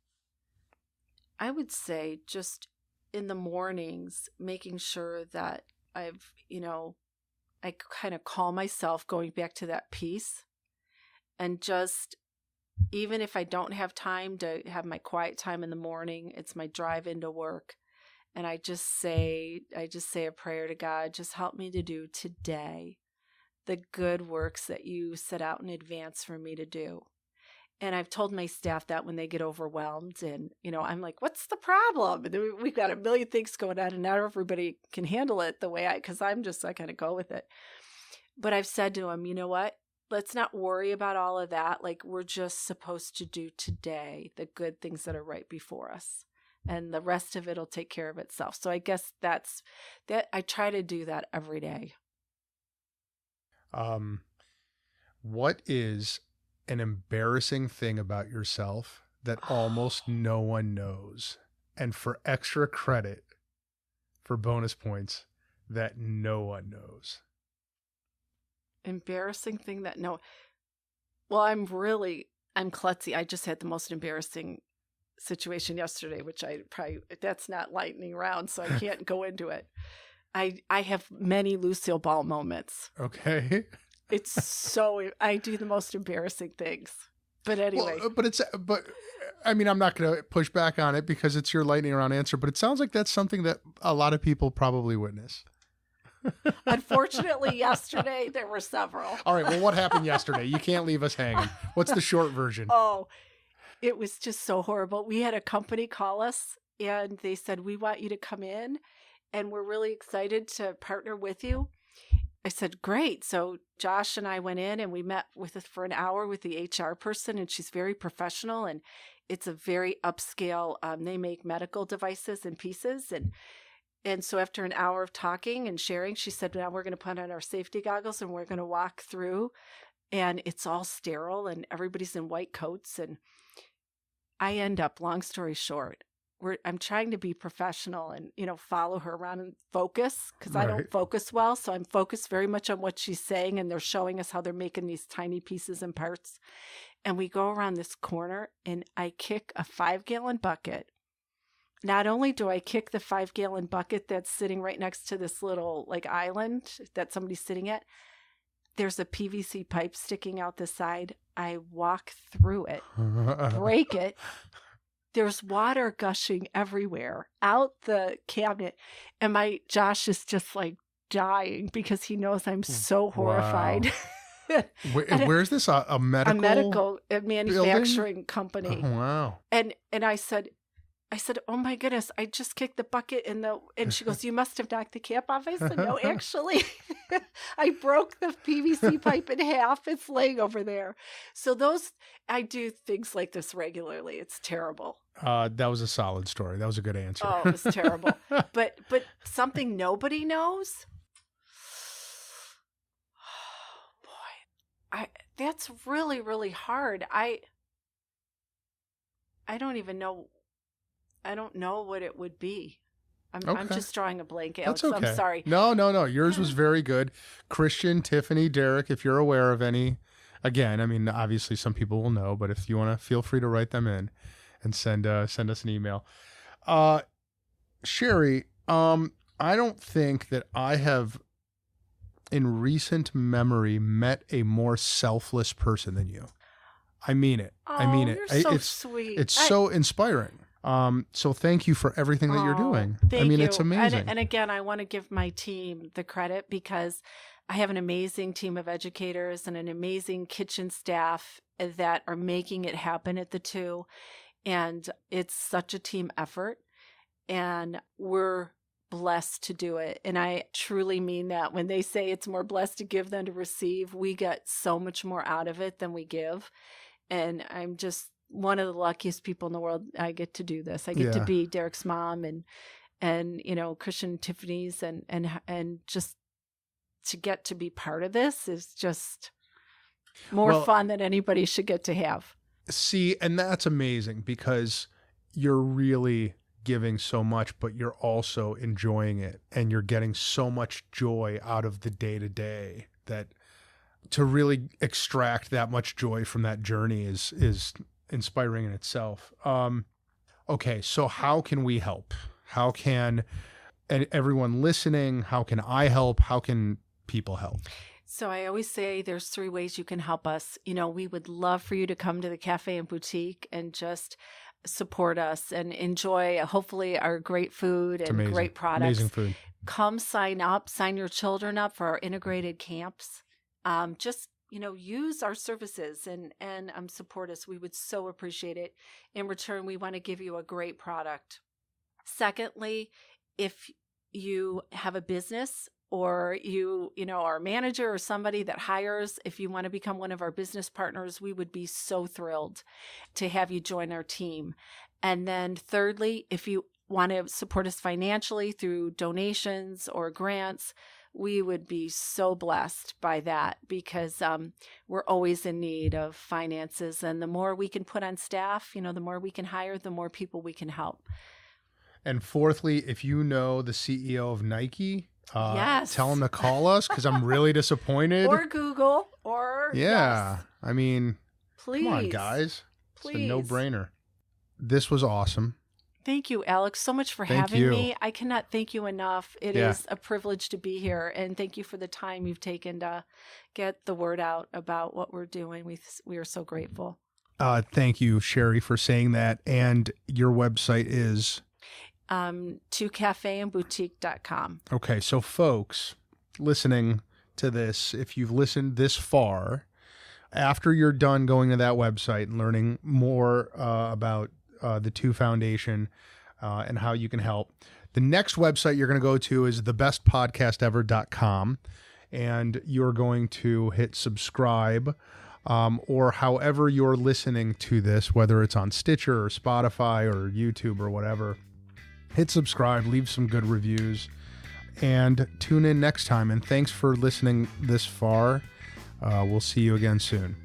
I would say just in the mornings, making sure that I kind of call myself, going back to that peace, and just, even if I don't have time to have my quiet time in the morning, it's my drive into work. And I just say a prayer to God, just help me to do today the good works that you set out in advance for me to do. And I've told my staff that when they get overwhelmed, and, I'm like, what's the problem? And then we've got a million things going on, and not everybody can handle it the way because I kind of go with it. But I've said to them, you know what? Let's not worry about all of that. We're just supposed to do today the good things that are right before us. And the rest of it will take care of itself. So I guess that's that. I try to do that every day. What is an embarrassing thing about yourself that almost no one knows? And for extra credit, for bonus points, that no one knows. Embarrassing thing that, no. Well, I'm klutzy. I just had the most embarrassing situation yesterday, which that's not lightning round, so I can't go into it. I have many Lucille Ball moments. Okay. I do the most embarrassing things. But anyway. But I mean, I'm not going to push back on it because it's your lightning round answer, but it sounds like that's something that a lot of people probably witness. Unfortunately, yesterday there were several. All right. Well, what happened yesterday? You can't leave us hanging. What's the short version? Oh, it was just so horrible. We had a company call us and they said, we want you to come in and we're really excited to partner with you. I said, great. So Josh and I went in and we met for an hour with the HR person, and she's very professional, and it's a very upscale. They make medical devices and pieces. And so after an hour of talking and sharing, she said, now we're going to put on our safety goggles and we're going to walk through, and it's all sterile and everybody's in white coats. And I end up, long story short, I'm trying to be professional and, follow her around and focus, because I don't focus well. So I'm focused very much on what she's saying, and they're showing us how they're making these tiny pieces and parts. And we go around this corner and I kick a 5-gallon bucket. Not only do I kick the 5-gallon bucket that's sitting right next to this little island that somebody's sitting at, there's a PVC pipe sticking out the side. I walk through it, break it. There's water gushing everywhere out the cabinet. And Josh is just dying because he knows I'm so horrified. Wow. Where's this? A medical? A medical manufacturing company. Oh, wow. And I said, oh my goodness, I just kicked the bucket and she goes, you must have knocked the cap off. I said, no, actually, I broke the PVC pipe in half. It's laying over there. So I do things like this regularly. It's terrible. That was a solid story. That was a good answer. Oh, it was terrible. But something nobody knows. Oh boy. That's really, really hard. I don't even know. I don't know what it would be. I'm just drawing a blank out. That's okay. So I'm sorry. No. Yours was very good. Christian, Tiffany, Derek, if you're aware of any, again, I mean, obviously some people will know, but if you want to, feel free to write them in and send us an email. Shari, I don't think that I have in recent memory met a more selfless person than you. I mean it. Oh, I mean it. You're so sweet. It's so inspiring. So thank you for everything that you're doing. Thank you. It's amazing. And again, I want to give my team the credit because I have an amazing team of educators and an amazing kitchen staff that are making it happen at the Two. And it's such a team effort, and we're blessed to do it. And I truly mean that. When they say it's more blessed to give than to receive, we get so much more out of it than we give. And I'm just one of the luckiest people in the world. I get to do this. I get to be Derek's mom and Christian and Tiffany's and just to get to be part of this is just more fun than anybody should get to have. See, and that's amazing because you're really giving so much, but you're also enjoying it, and you're getting so much joy out of the day-to-day that to really extract that much joy from that journey is inspiring in itself. Okay, so how can we help? How can everyone listening, how can I help? How can people help? So I always say there's 3 ways you can help us. We would love for you to come to the Cafe and Boutique and just support us and enjoy, hopefully, our great food and great products. Amazing food. Come sign your children up for our integrated camps. Just use our services and support us. We would so appreciate it. In return, we want to give you a great product. Secondly, if you have a business or you are a manager or somebody that hires, if you want to become one of our business partners, we would be so thrilled to have you join our team. And then thirdly, if you want to support us financially through donations or grants, we would be so blessed by that because we're always in need of finances. And the more we can put on staff, the more we can hire, the more people we can help. And fourthly, if you know the CEO of Nike Yes. Tell them to call us because I'm really disappointed. Or Google, or yeah. yes. I mean, Please. come on, guys. Please. It's a no-brainer. This was awesome. Thank you, Alex, so much for Thank having you. me. I cannot thank you enough. It is a privilege to be here, and thank you for the time you've taken to get the word out about what we're doing. We are so grateful. Thank you, Shari, for saying that. And your website is? Two Café and Boutique.com. Okay, so folks listening to this, if you've listened this far, after you're done going to that website and learning more about the Two Foundation and how you can help, the next website you're going to go to is Best.Podcast.Ever.com, and you're going to hit subscribe, or however you're listening to this, whether it's on Stitcher or Spotify or YouTube or whatever. Hit subscribe, leave some good reviews, and tune in next time. And thanks for listening this far. We'll see you again soon.